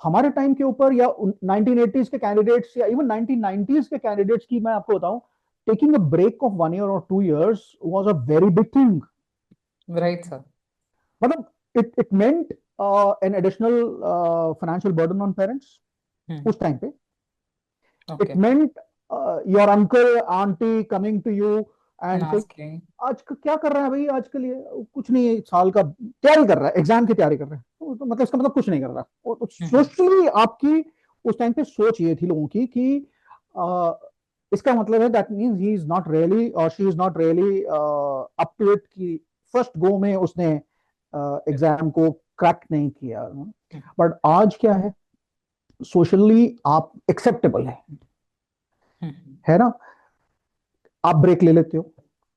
हमारे टाइम के ऊपर, या 1980s के कैंडिडेट्स, या इवन 1990s के कैंडिडेट्स की मैं आपको बताऊं, taking a break of 1 year or 2 years was a very big thing. Right, sir. मतलब it meant an additional financial burden on parents Hmm. उस टाइम पे. It Okay. meant your uncle, auntie coming to you And and saying, asking. आज क्या कर रहा है भाई आजकल, ये कुछ नहीं, साल का तैयारी कर रहा है, एग्जाम की तैयारी कर रहा है. तो मतलब इसका मतलब कुछ नहीं कर रहा. और Hmm. सोशली आपकी उस टाइम पे सोच ये थी लोगों की कि इसका मतलब है that means he is not really और she is not really up to it, कि फर्स्ट गो में उसने एग्जाम को क्रैक नहीं किया. बट आज क्या है, सोशली आप एक्सेप्टेबल Hmm. है ना. आप ब्रेक ले लेते हो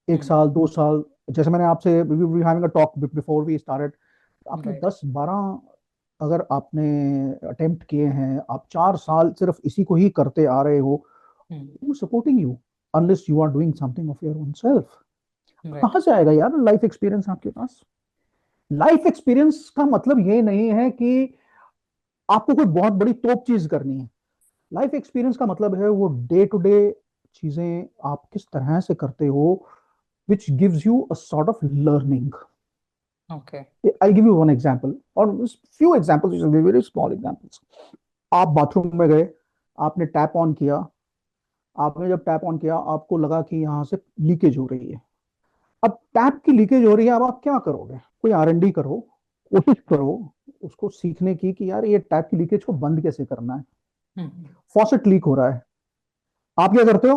1 साल, Hmm. 2 साल. जैसे मैंने आपसे having a talk before we started, आपने Right. 10-12 अगर आपने अटेम्प्ट किए हैं, आप 4 साल सिर्फ इसी को ही करते आ रहे हो, Hmm. who's supporting you unless you are doing something of your own self. Right. कहाँ से आएगा यार लाइफ एक्सपीरियंस आपके पास. लाइफ एक्सपीरियंस का मतलब ये नहीं है कि आपको कोई बहुत बड़ी तोप चीज करनी है. लाइफ एक्सपीरियंस का मतलब है वो डे टू डे चीजें आप किस तरह से करते हो, which gives you a sort of learning. Okay. I'll give you one example or few examples, which will be very small examples. आप बाथरूम में गए, आपने टैप ऑन किया. आपने जब टैप ऑन किया, आपको लगा कि यहाँ से लीकेज हो रही है. अब टैप की लीकेज हो रही है, अब आप क्या करोगे? कोई R&D करो, कोशिश करो उसको सीखने की कि यार ये टैप की लीकेज को बंद कैसे करना है. Hmm. फॉसेट लीक हो रहा है, आप क्या करते हो?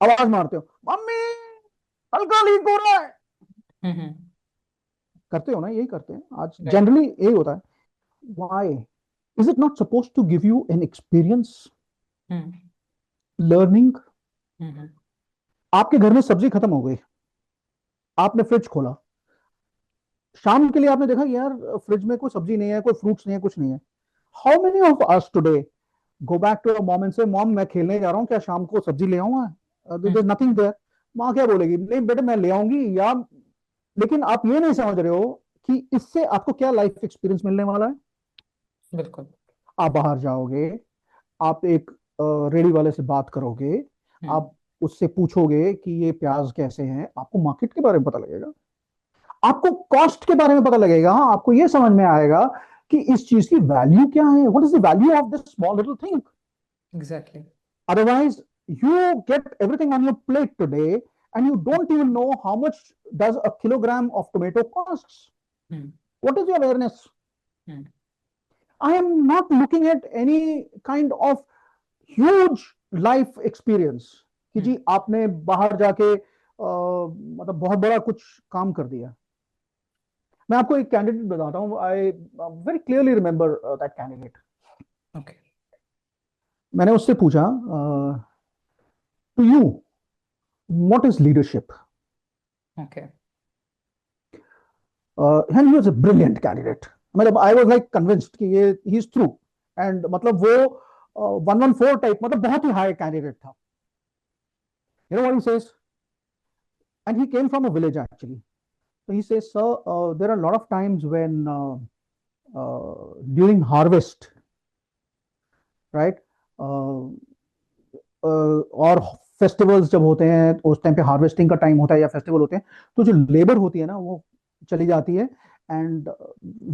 आवाज मारते हो, मम्मी हल्का लीक हो रहा है. Hmm. करते हो ना, यही करते हैं आज Right. जनरली, यही होता है. Why is it not suppose to give you an experience, Hmm. Learning? Hmm. आपके घर में सब्जी खत्म हो गई, आपने फ्रिज खोला, शाम के लिए आपने देखा कि यार फ्रिज में कोई सब्जी नहीं है, कोई फ्रूट्स नहीं है, कुछ नहीं है. How many of us today go back to mom and say, mom मैं खेलने जा रहा हूँ, क्या शाम को सब्जी ले आऊंगा? There is Hmm. Nothing there. माँ क्या बोलेगी? नहीं बेटे मैं ले आऊंगी. या लेकिन आप ये नहीं समझ रहे हो कि इससे आपको क्या लाइफ एक्सपीरियंस मिलने वाला है. बिल्कुल. आप बाहर जाओगे, आप एक रेडी वाले से बात करोगे, Hmm. आप उससे पूछोगे कि ये प्याज कैसे हैं, आपको मार्केट के बारे में पता लगेगा, आपको कॉस्ट के बारे में पता लगेगा. हाँ, आपको ये समझ में आएगा कि इस चीज की वैल्यू क्या है. What is the value of this small little thing. Exactly. Otherwise, you get everything on your plate today, and you don't even know how much does a kilogram of tomato costs. Hmm. What is your awareness? Hmm. I am not looking at any kind of huge life experience कि जी आपने बाहर जाके मतलब बहुत बड़ा कुछ काम कर दिया. मैं आपको एक कैंडिडेट बताता हूँ. I very clearly remember that candidate. Okay. मैंने उससे पूछा, to you what is leadership. Okay. And he was a brilliant candidate. मतलब आई वाज लाइक कन्विंस्ड कि ये ही इज थ्रू. एंड मतलब वो 114 टाइप, मतलब बहुत ही हाई कैंडिडेट था. You know what he says, and he came from a village actually. So he says, sir, there are a lot of times when during harvest, right? और festivals जब होते हैं उस टाइम पे harvesting का time होता है या फेस्टिवल होते हैं, तो जो लेबर होती है ना वो चली जाती है. And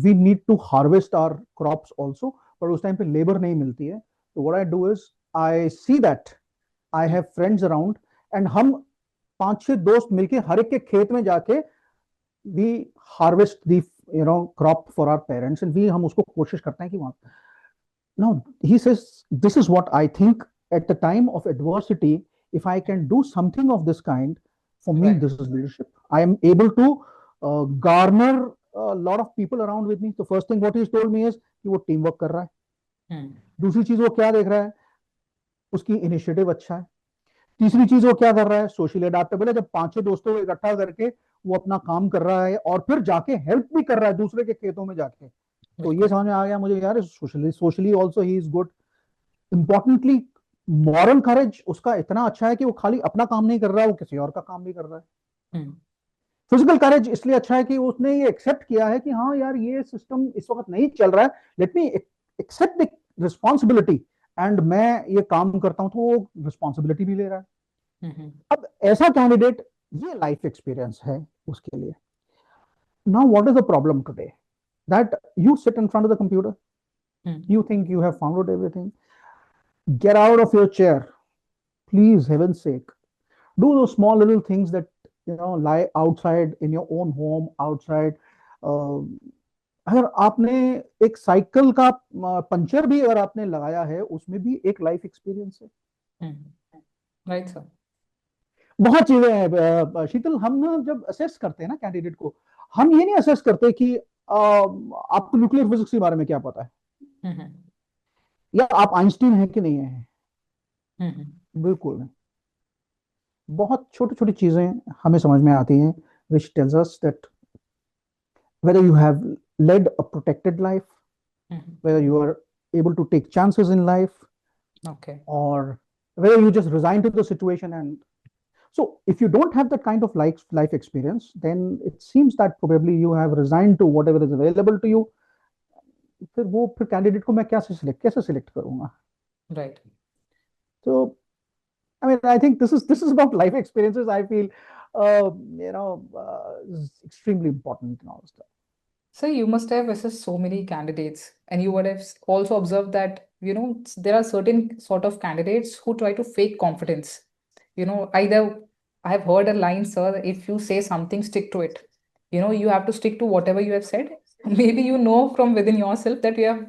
we need to harvest our crops also, पर उस टाइम पे लेबर नहीं मिलती है. तो what I do is I see that I have friends around, and हम 5-6 दोस्त मिलके हर एक के खेत में जाके we harvest the crop for our parents. And we हम उसको कोशिश करते हैं कि वहां. No, he says, this is what I think at the time of adversity, if I can do something of this kind, for me, Right. this is leadership. I am able to garner a lot of people around with me. So first thing what he's told me is कि वो teamwork कर रहा है. दूसरी चीज वो क्या देख रहा है, उसकी इनिशिएटिव अच्छा है. तीसरी चीज वो क्या कर रहा है, सोशली अडेप्टेबल है. जब 5-6 दोस्तों को इकट्ठा करके वो अपना काम कर रहा है और फिर जाके हेल्प भी कर रहा है दूसरे के खेतों में जाके, तो ये समझ में आ गया मुझे यार socially also he is good. Importantly moral courage उसका इतना अच्छा है कि वो खाली अपना काम नहीं कर रहा है, वो किसी और का काम भी कर रहा है. फिजिकल करेज इसलिए अच्छा है कि उसने ये एक्सेप्ट किया है कि हाँ यार ये सिस्टम इस वक्त नहीं चल रहा है, let me accept the responsibility, and मैं ये काम करता हूं तो वो रिस्पॉन्सिबिलिटी भी ले रहा है. अब ऐसा कैंडिडेट, ये लाइफ एक्सपीरियंस है उसके लिए. Now what is the problem today, that you sit in front of the computer, you think you have found out everything. Get out of your chair, please, heaven's sake. Do those small little things that lie outside in your own home, outside. अगर आपने एक cycle का puncture भी अगर आपने लगाया है, उसमें भी एक लाइफ एक्सपीरियंस है. Right sir. बहुत चीजें हैं शीतल. हम ना जब असेस करते हैं ना कैंडिडेट को, हम ये नहीं असेस करते कि आपको न्यूक्लियर फिजिक्स के बारे में क्या पता है, या आप आइंस्टीन हैं कि नहीं है. बिल्कुल नहीं. बहुत छोटी छोटी चीजें हमें समझ में आती हैं, which tells us that whether you have led a protected life, whether you are able to take chances in life, Okay. or whether you just resign to the situation. And so if you don't have that kind of life experience, then it seems that probably you have resigned to whatever is available to you. फिर candidate को मैं कैसे select करूंगा. Right. So I mean, I think this is about life experiences. I feel, is extremely important in all this stuff. So you must have assessed so many candidates, and you would have also observed that, there are certain sort of candidates who try to fake confidence. Either I have heard a line, sir, if you say something, stick to it. You have to stick to whatever you have said. Maybe from within yourself that you have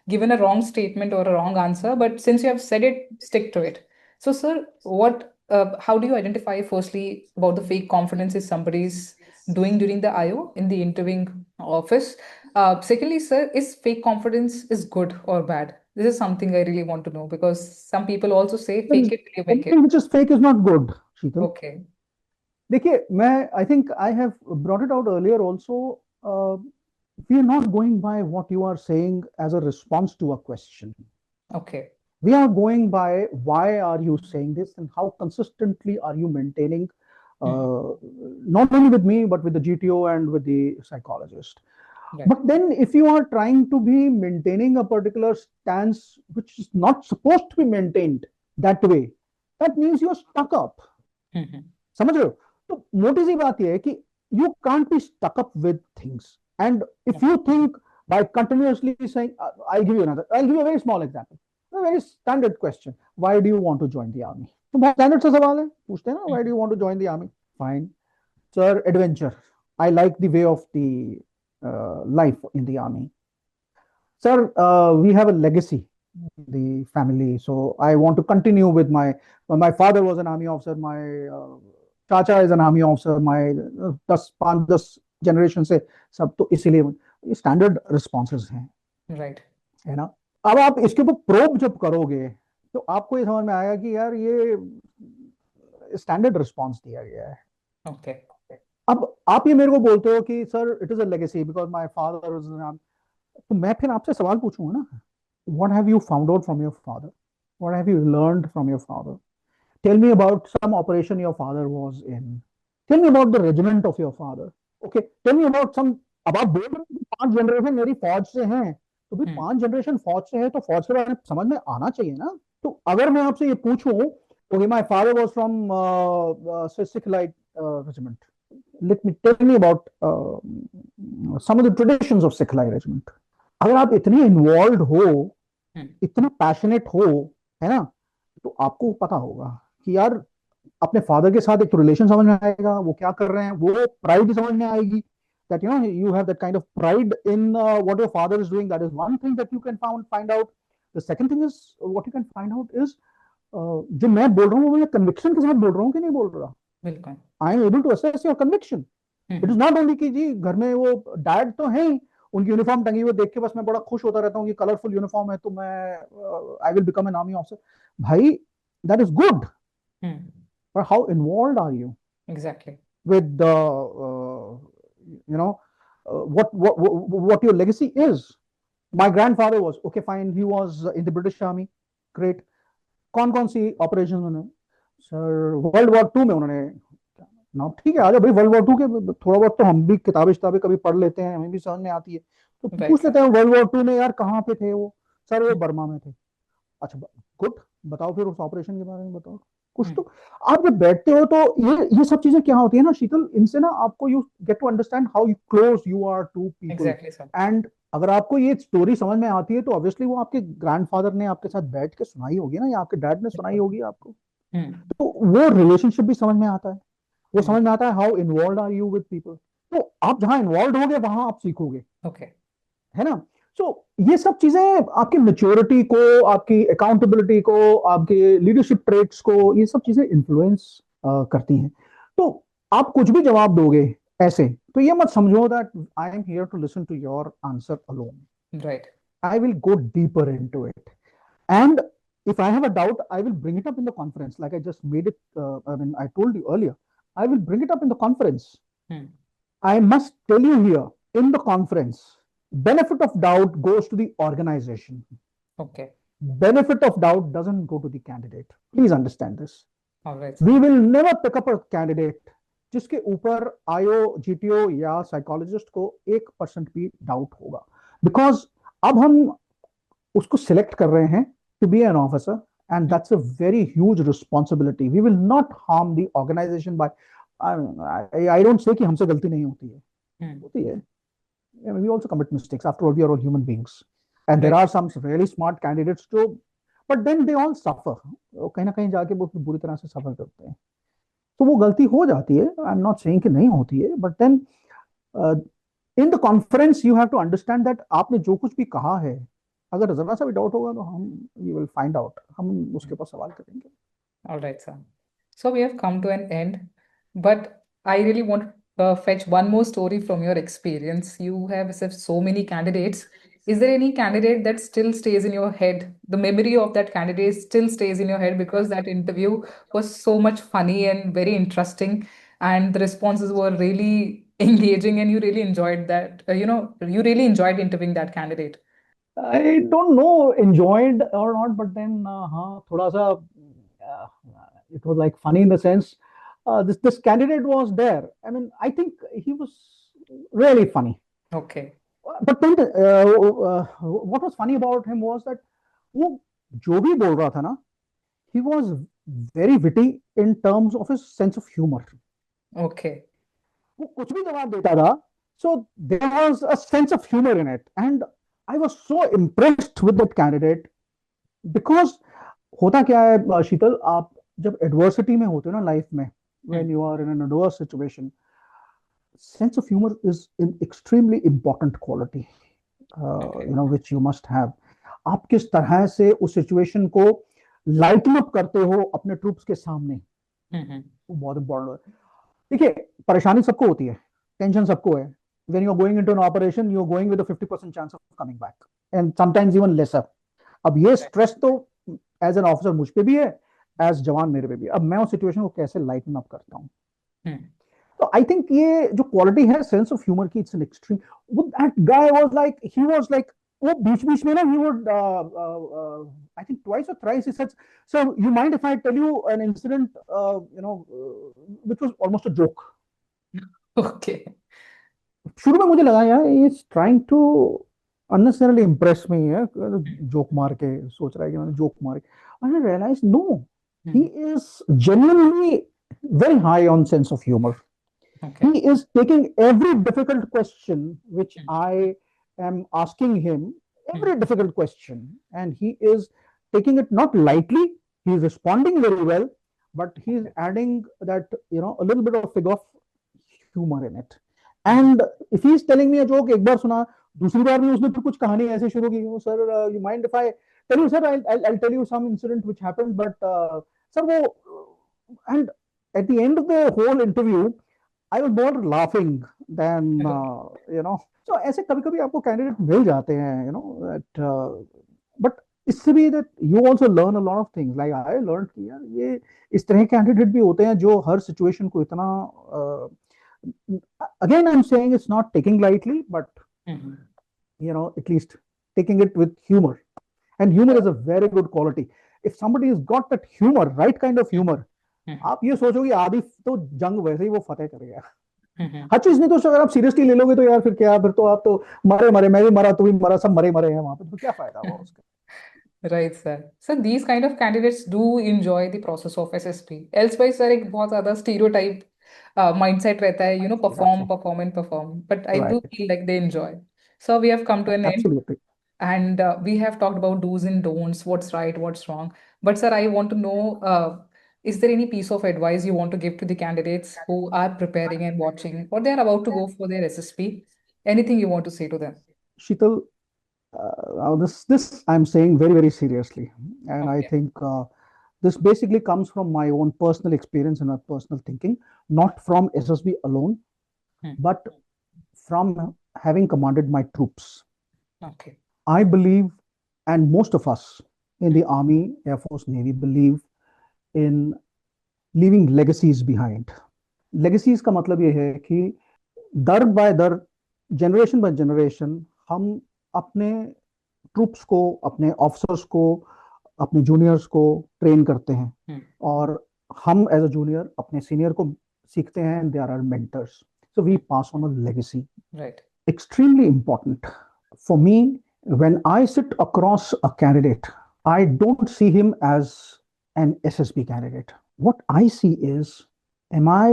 given a wrong statement or a wrong answer, but since you have said it, stick to it. So, sir, how do you identify firstly about the fake confidence is somebody's doing during the IO in the interviewing office? Secondly, sir, is fake confidence is good or bad? This is something I really want to know because some people also say fake it till you make it. Anything which is fake is not good, Sheetal. Okay. देखिए, I think I have brought it out earlier also. We are not going by what you are saying as a response to a question. Okay. We are going by why are you saying this and how consistently are you maintaining, not only with me, but with the GTO and with the psychologist. Right. But then if you are trying to be maintaining a particular stance, which is not supposed to be maintained that way, that means you're stuck up. समझ रहे हो? तो मोटी सी बात यह है कि you can't be stuck up with things. And if you think by continuously saying, I'll give you a very small example. A very standard question. Why do you want to join the army? तो बहुत standard सा सवाल है, पूछते हैं ना, why do you want to join the army? Fine. Sir, adventure. I like the way of the life in the army. sir, we have a legacy in the family, so I want to continue with my father was an army officer, my चाचा is an army officer, my 10 generation से सब, तो इसीलिए ये standard responses हैं, right. है ना। अब आप इसके ऊपर प्रोब जब करोगे तो आपको ये समझ में आएगा कि यार ये स्टैंडर्ड रिस्पॉन्स दिया गया है। ओके। अब आप ये मेरे को बोलते हो कि sir it is a legacy because my father was, तो मैं फिर आपसे सवाल पूछूंगा ना, what have you found out from your father, what have you learned from your father, tell me about some operation your father was in, tell me about the regiment of your father, okay, tell me about some. अब आप बोल रहे हो कि 5 generation मेरी फौज से हैं, तो भी 5 जनरेशन फौज से है तो फौज के बारे में समझ में आना चाहिए ना। तो अगर मैं आपसे ये पूछूं, okay my father was from Sikh light regiment, let me tell me about some of the traditions of Sikh regiment. अगर आप इतने इन्वॉल्व हो, इतना पैशनेट हो, है ना, तो आपको पता होगा कि यार अपने फादर के साथ एक तो रिलेशन समझ में आएगा, वो क्या कर रहे हैं, वो प्राइड समझ में आएगी, that you know you have that kind of pride in what your father is doing. That is one thing that you can find out. The second thing is what you can find out is जो मैं बोल रहा हूँ मैं conviction के साथ बोल रहा हूँ कि नहीं बोल रहा। बिल्कुल। I am able to assess your conviction. It is not only कि जी घर में वो डैड तो है ही, उनकी यूनिफॉर्म टंगी हुई देख के बस मैं बड़ा खुश होता रहता हूँ कि कलरफुल यूनिफॉर्म है तो मैं I will become an army officer. भाई that is good, but how involved are you exactly with you know what your legacy is. My grandfather was okay, fine, he was in the British Army, great. कौन सी operation उन्होंने, sir world war 2 में उन्होंने ना, ठीक है आजा भाई, world war 2 के थोड़ा बहुत तो हम भी किताबें कभी पढ़ लेते हैं, हमें भी समझ में आती है, तो पूछ लेते हैं वर्ल्ड वॉर 2 में यार कहाँ पे थे वो, सर वो बर्मा में थे। अच्छा गुड, बताओ फिर उस ऑपरेशन के बारे में बताओ कुछ तो। आप जब बैठते हो तो ये सब चीजें क्या होती है ना शीतल, इनसे ना आपको you get to understand how you close you are to people. And अगर आपको ये स्टोरी समझ में आती है तो ऑब्वियसली वो आपके ग्रैंडफादर ने आपके साथ बैठ के सुनाई होगी ना, या आपके डैड ने सुनाई होगी आपको, तो वो रिलेशनशिप भी समझ में आता है, वो समझ में आता है how involve are you with people. तो आप जहां इन्वॉल्व होगे वहां आप सीखोगे, ओके, है ना। सो ये सब चीजें आपकी मेच्योरिटी को, आपकी अकाउंटेबिलिटी को, आपके लीडरशिप ट्रेट्स को, ये सब चीजें इन्फ्लुएंस करती हैं। तो आप कुछ भी जवाब दोगे ऐसे तो ये मत समझो that I am here to listen to your answer alone, right. I will go deeper into it, and if I have a doubt, I will bring it up in the conference, like I just made it, I told you earlier, I will bring it up in the conference. I must tell you here in the conference, benefit of doubt goes to the organization. Okay. Benefit of doubt doesn't go to the candidate. Please understand this. All right. We will never pick up a candidate जिसके ऊपर IO, GTO या psychologist को 1% भी doubt होगा, because अब हम उसको select कर रहे हैं to be an officer, and that's a very huge responsibility. We will not harm the organization by I don't say कि हमसे गलती नहीं होती है, होती है, we also commit mistakes, after all we are all human beings, and there are some really smart candidates too, but then they all suffer, कहीं ना कहीं जाके वो बुरी तरह से सफर करते हैं, तो वो गलती हो जाती है, आई एम नॉट सेइंग कि नहीं होती है, but then in the conference you have to understand that आपने जो कुछ भी कहा है, अगर जरा सा भी डाउट होगा तो हम वी विल फाइंड आउट, हम उसके ऊपर सवाल करेंगे। Alright, sir. So we have come to an end, but I really want to fetch one more story from your experience. You have assessed so many candidates. Is there any candidate that still stays in your head? The memory of that candidate still stays in your head because that interview was so much funny and very interesting, and the responses were really engaging, and you really enjoyed that. You really enjoyed interviewing that candidate. I don't know enjoyed or not, but then हाँ थोड़ा सा it was like funny in the sense this candidate was there. I mean, I think he was really funny. Okay. But then what was funny about him was that वो जो भी बोल रहा था ना, he was very witty in terms of his sense of humor. Okay. वो कुछ भी जवाब देता था, so there was a sense of humor in it, and I was so impressed with that candidate because होता क्या है शीतल, आप जब एडवर्सिटी में होते हो ना लाइफ में, when you are in an adverse situation, sense of humor is an extremely important quality. Okay. Which you must have. आप किस तरह से उस सिचुएशन को लाइटन अप करते हो अपने ट्रूप्स के सामने, Mm-hmm. वो बहुत इंपॉर्टेंट है। देखिए, परेशानी सबको होती है, टेंशन सबको है। when you're going into an operation, you're going with a 50% chance of coming back, and sometimes even lesser. अब ये Right. स्ट्रेस तो एज एन ऑफिसर मुझ पे भी है, एज जवान मेरे पे भी है। अब मैं उस सिचुएशन को कैसे लाइटन अप करता हूँ, Hmm. तो आई थिंक ये जो क्वालिटी है सेंस ऑफ ह्यूमर की, इट्स एन एक्सट्रीम। वो दैट गाय वाज लाइक वो बीच बीच में ना, he would I think twice और thrice he said, sir you mind if I tell you an incident which was almost a joke. Okay. शुरू में मुझे लगा यार ये trying to unnecessarily impress me है, Hmm. जोक मार के सोच रहा है कि मैंने जोक मार के। I realise no, he Hmm. Is genuinely very high on sense of humor. Okay. He is taking every difficult question which Hmm. I am asking him, Hmm. every difficult question, and he is taking it not lightly. He is responding very well, but he is Okay. adding that, a little bit of fig of humor in it. Hmm. And if he is telling me a joke, एक बार सुना, दूसरी बार भी उसने फिर कुछ कहानी ऐसे शुरू की, oh, sir, you mind if I tell you, sir, I'll tell you some incident which happened, but sir, वो, and at the end of the whole interview, I was more laughing than, Okay. so ऐसे कभी कभी आपको candidate मिल जाते हैं, that, but इससे भी that you also learn a lot of things, like I learned कि यार ये इस तरह के कैंडिडेट भी होते हैं जो हर सिचुएशन को इतना, again I'm saying it's not taking lightly, but Hmm. at least taking it with humor. And humor is a very good quality. If somebody has got that humor, right kind of humor, Hmm. आप ये सोचो कि आधी तो जंग वैसे ही वो फतेह करेगा। Hmm. हर चीज नहीं तो अगर आप सीरियसली ले लोगे तो यार फिर क्या, फिर तो आप तो मरे मरे, मैं भी मरा, तू भी मरा, सब मरे मरे हैं वहां पे, तो क्या फायदा हुआ उसका। Right, sir. So these kind of candidates do enjoy the process of SSP. Elsewise, sir, एक बहुत ज़्यादा stereotype mindset रहता है, perform, Exactly. perform and perform. But I do Right. feel like they enjoy. So we have come to an end, Absolutely. and we have talked about do's and don'ts, what's right, what's wrong. But sir, I want to know, is there any piece of advice you want to give to the candidates who are preparing and watching, or they are about to go for their SSP? Anything you want to say to them? Sheetal, now this I'm saying very very seriously, and I Okay. think this basically comes from my own personal experience and my personal thinking, not from SSB alone, Hmm. but from having commanded my troops. Okay. I believe, and most of us in Hmm. the Army, Air Force, Navy believe in leaving legacies behind. Legacies का मतलब ये है कि दर बाय दर, generation by generation, हम अपने ट्रूप्स को, अपने ऑफिसर्स को, अपने जूनियर्स को ट्रेन करते हैं, Hmm. और हम एज अ जूनियर अपने सीनियर को सीखते हैं, and they are our mentors, so we Hmm. Pass on a legacy. Right. Extremely important for me. When I sit across a candidate, I don't see him as an SSB candidate. What I see is, am I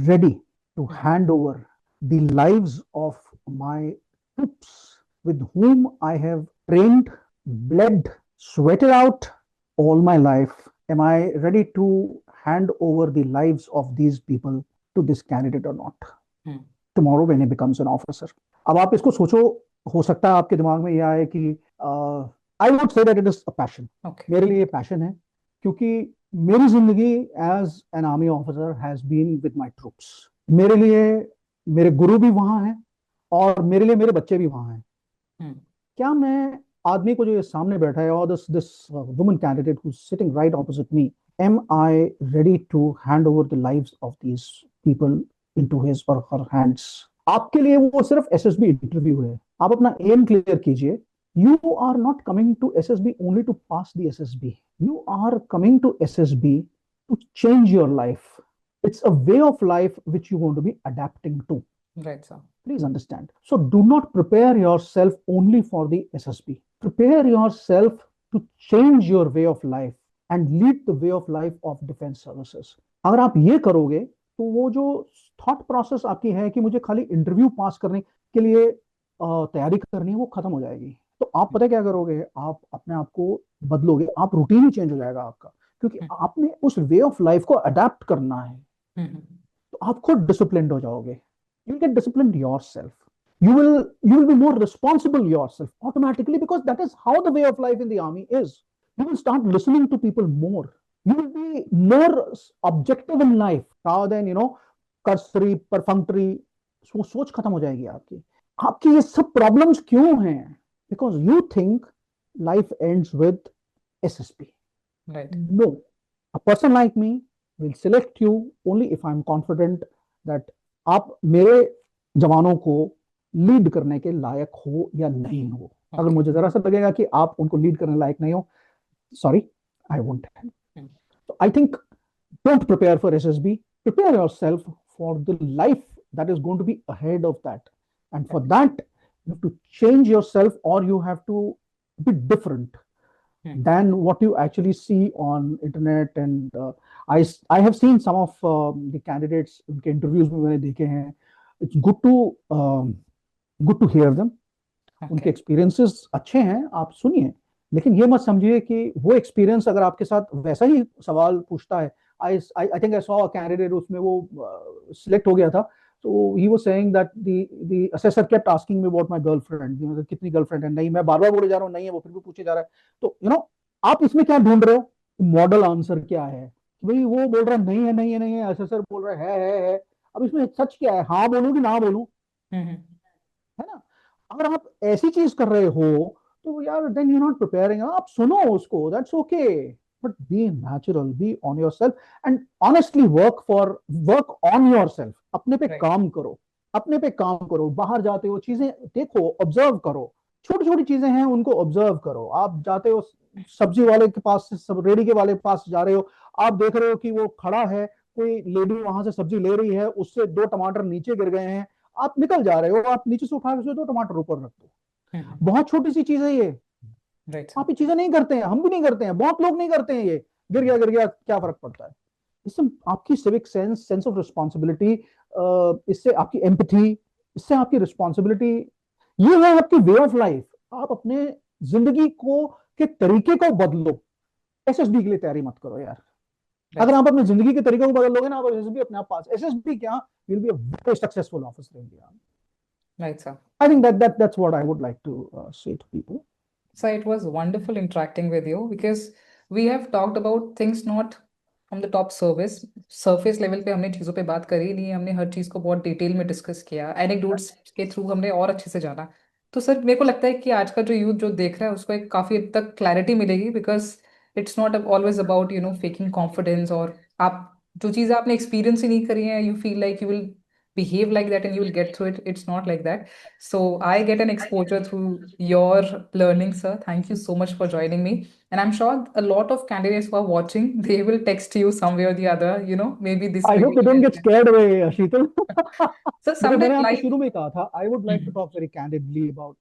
ready to Hmm. hand over the lives of my troops with whom I have trained, bled, sweated out all my life? Am I ready to hand over the lives of these people to this candidate or not Hmm. tomorrow when he becomes an officer? अब आप इसको सोचो, हो सकता है आपके दिमाग में ये आए कि I would say that it is a passion. Okay. मेरे लिए पैशन है, क्योंकि मेरी जिंदगी as an army officer has been with my troops. मेरे लिए मेरे गुरु भी वहां हैं, और मेरे लिए मेरे बच्चे भी वहां हैं। Hmm. क्या मैं आदमी को जो ये सामने बैठा है, और this this woman candidate who sitting right opposite me, am I ready to hand over the lives of these people into his or her hands? आपके लिए वो सिर्फ एसएसबी इंटरव्यू है, आप अपना एम क्लियर कीजिए। You are not coming to SSB only to pass the SSB. You are coming to SSB to change your life. It's a way of life which you want to be adapting to. Right, sir. Please understand. So do not prepare yourself only for the SSB. Prepare yourself to change your way of life and lead the way of life of defense services. अगर आप ये करोगे तो वो जो thought process आपकी है कि मुझे खाली इंटरव्यू पास करने के लिए तैयारी करनी है, वो खत्म हो जाएगी। तो आप पता क्या करोगे, आप अपने आप को बदलोगे, आप रूटीन ही चेंज हो जाएगा आपका, क्योंकि Hmm. आपने उस वे ऑफ लाइफ को अडेप्ट करना है। Hmm. तो आप खुद डिसिप्लिन्ड हो जाओगे, you get disciplined yourself. you will be more responsible yourself automatically, because that is how the way of life in the army is. You will start listening to people more. You will be more objective in life rather than, cursory, perfunctory. सोच खत्म हो जाएगी आपकी. आपकी ये सब problems क्यों हैं? Because you think life ends with SSB. Right. No. A person like me will select you only if I'm confident that आप मेरे जवानों को लीड करने के लायक हो या नहीं हो. अगर मुझे जरा सा लगेगा कि आप उनको लीड करने लायक नहीं हो, sorry, I won't. So I think don't prepare for SSB. Prepare yourself for the life that is going to be ahead of that. And for that, you have to change yourself, or you have to be different than what you actually see on internet. And I have seen some of the candidates उनके interviews में मैंने देखे हैं. It's good to hear them. उनके experiences अच्छे हैं, आप सुनिए. लेकिन ये मत समझिए कि वो एक्सपीरियंस अगर आपके साथ वैसा ही सवाल पूछता है. I think I saw a candidate, उसमें वो select हो गया था. So he was saying that the assessor kept asking me about my girlfriend. मतलब कितनी girlfriend है? नहीं, मैं बार-बार बोले जा रहा हूँ नहीं है, वो फिर भी पूछे जा रहा है. तो आप इसमें क्या ढूंढ रहे हो? मॉडल आंसर क्या है? भाई वो बोल रहा है नहीं है, असेसर बोल रहा है. अब इसमें सच क्या है? हाँ बोलूं कि ना बोलूं? है ना? अगर आप ऐसी चीज कर रहे हो तो यार then you're not preparing. आप सुनो उसको, that's okay. But be natural, be on yourself, and honestly work on yourself. अपने पे काम करो. बाहर जाते हो, चीजें देखो, ऑब्जर्व करो. छोटी छोटी चीजें हैं, उनको ऑब्जर्व करो. आप जाते हो सब्जी वाले के पास, सब रेडी के वाले के पास जा रहे हो, आप देख रहे हो कि वो खड़ा है, कोई लेडी वहां से सब्जी ले रही है, उससे 2 टमाटर नीचे गिर गए हैं, आप निकल जा रहे हो, आप नीचे से उठा के 2 टमाटर ऊपर रख दो. बहुत छोटी सी चीज है ये. आप ये चीजें नहीं करते हैं, हम भी नहीं करते हैं, बहुत लोग नहीं करते हैं. ये गिर गया क्या फर्क पड़ता है? इससे आपकी सिविक सेंस ऑफ रिस्पॉन्सिबिलिटी, इससे आपकी एम्पैथी, इससे आपकी रिस्पॉन्सिबिलिटी, ये है आपकी वे ऑफ लाइफ. आप अपने जिंदगी को के तरीके को बदलो. एसएसबी के लिए तैयारी मत करो यार. अगर आप अपने जिंदगी के तरीके को बदल लोगे ना, आप एसएसबी अपने आप पास. एसएसबी क्या, you'll be a very successful officer in the army. Right, sir. I think that's what I would like to say to people. So it was wonderful interacting with you, because we have talked about things not from the top surface level पे हमने चीज़ों पे बात करी नहीं, हमने हर चीज़ को बहुत डिटेल में डिस्कस किया. एनेक्डोट्स के थ्रू हमने और अच्छे से जाना. तो सर मेरे को लगता है कि आज का जो यूथ जो देख रहा है उसको एक काफ़ी हद तक क्लैरिटी मिलेगी, because it's not always about faking confidence, और आप जो चीज़ें आपने एक्सपीरियंस ही नहीं करी हैं, you feel like you will behave like that and you will get through it. It's not like that. So I get an exposure through your learning, sir. Thank you so much for joining me. And I'm sure a lot of candidates who are watching, they will text you some way or the other, maybe this I hope they don't get scared away, Sheetal. So someday मैंने आपको life... शुरू में कहा था, I would like to talk very candidly about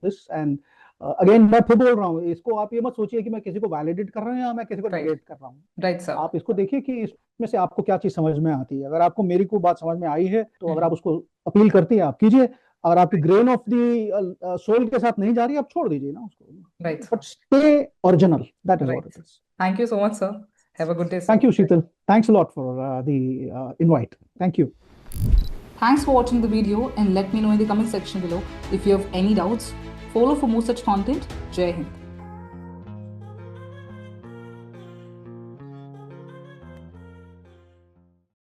this. And again मैं फिर बोल रहा हूँ, इसको आप ये मत सोचिए कि मैं किसी को वैलिडेट कर रहा हूँ या मैं किसी को नेगेट कर रहा हूँ. Right sir. आप इसको देखिए कि इसमें से आपको क्या चीज समझ में आती है. अगर आपको मेरी कोई बात समझ में आई है तो अगर आप उसको अपील करती है आप कीजिए. अगर आपकी ग्रेन ऑफ द सोल के साथ नहीं जा रही, आप छोड़ दीजिए ना उसको. Right. But stay original. That is what it is. Thank you so much sir. Have a good day. Thank you Sheetal. Thanks a lot for the invite. Thank you. Thanks for watching the video, and let me know in the comment section below if you have any doubts. Follow for more such content. Jai Hind.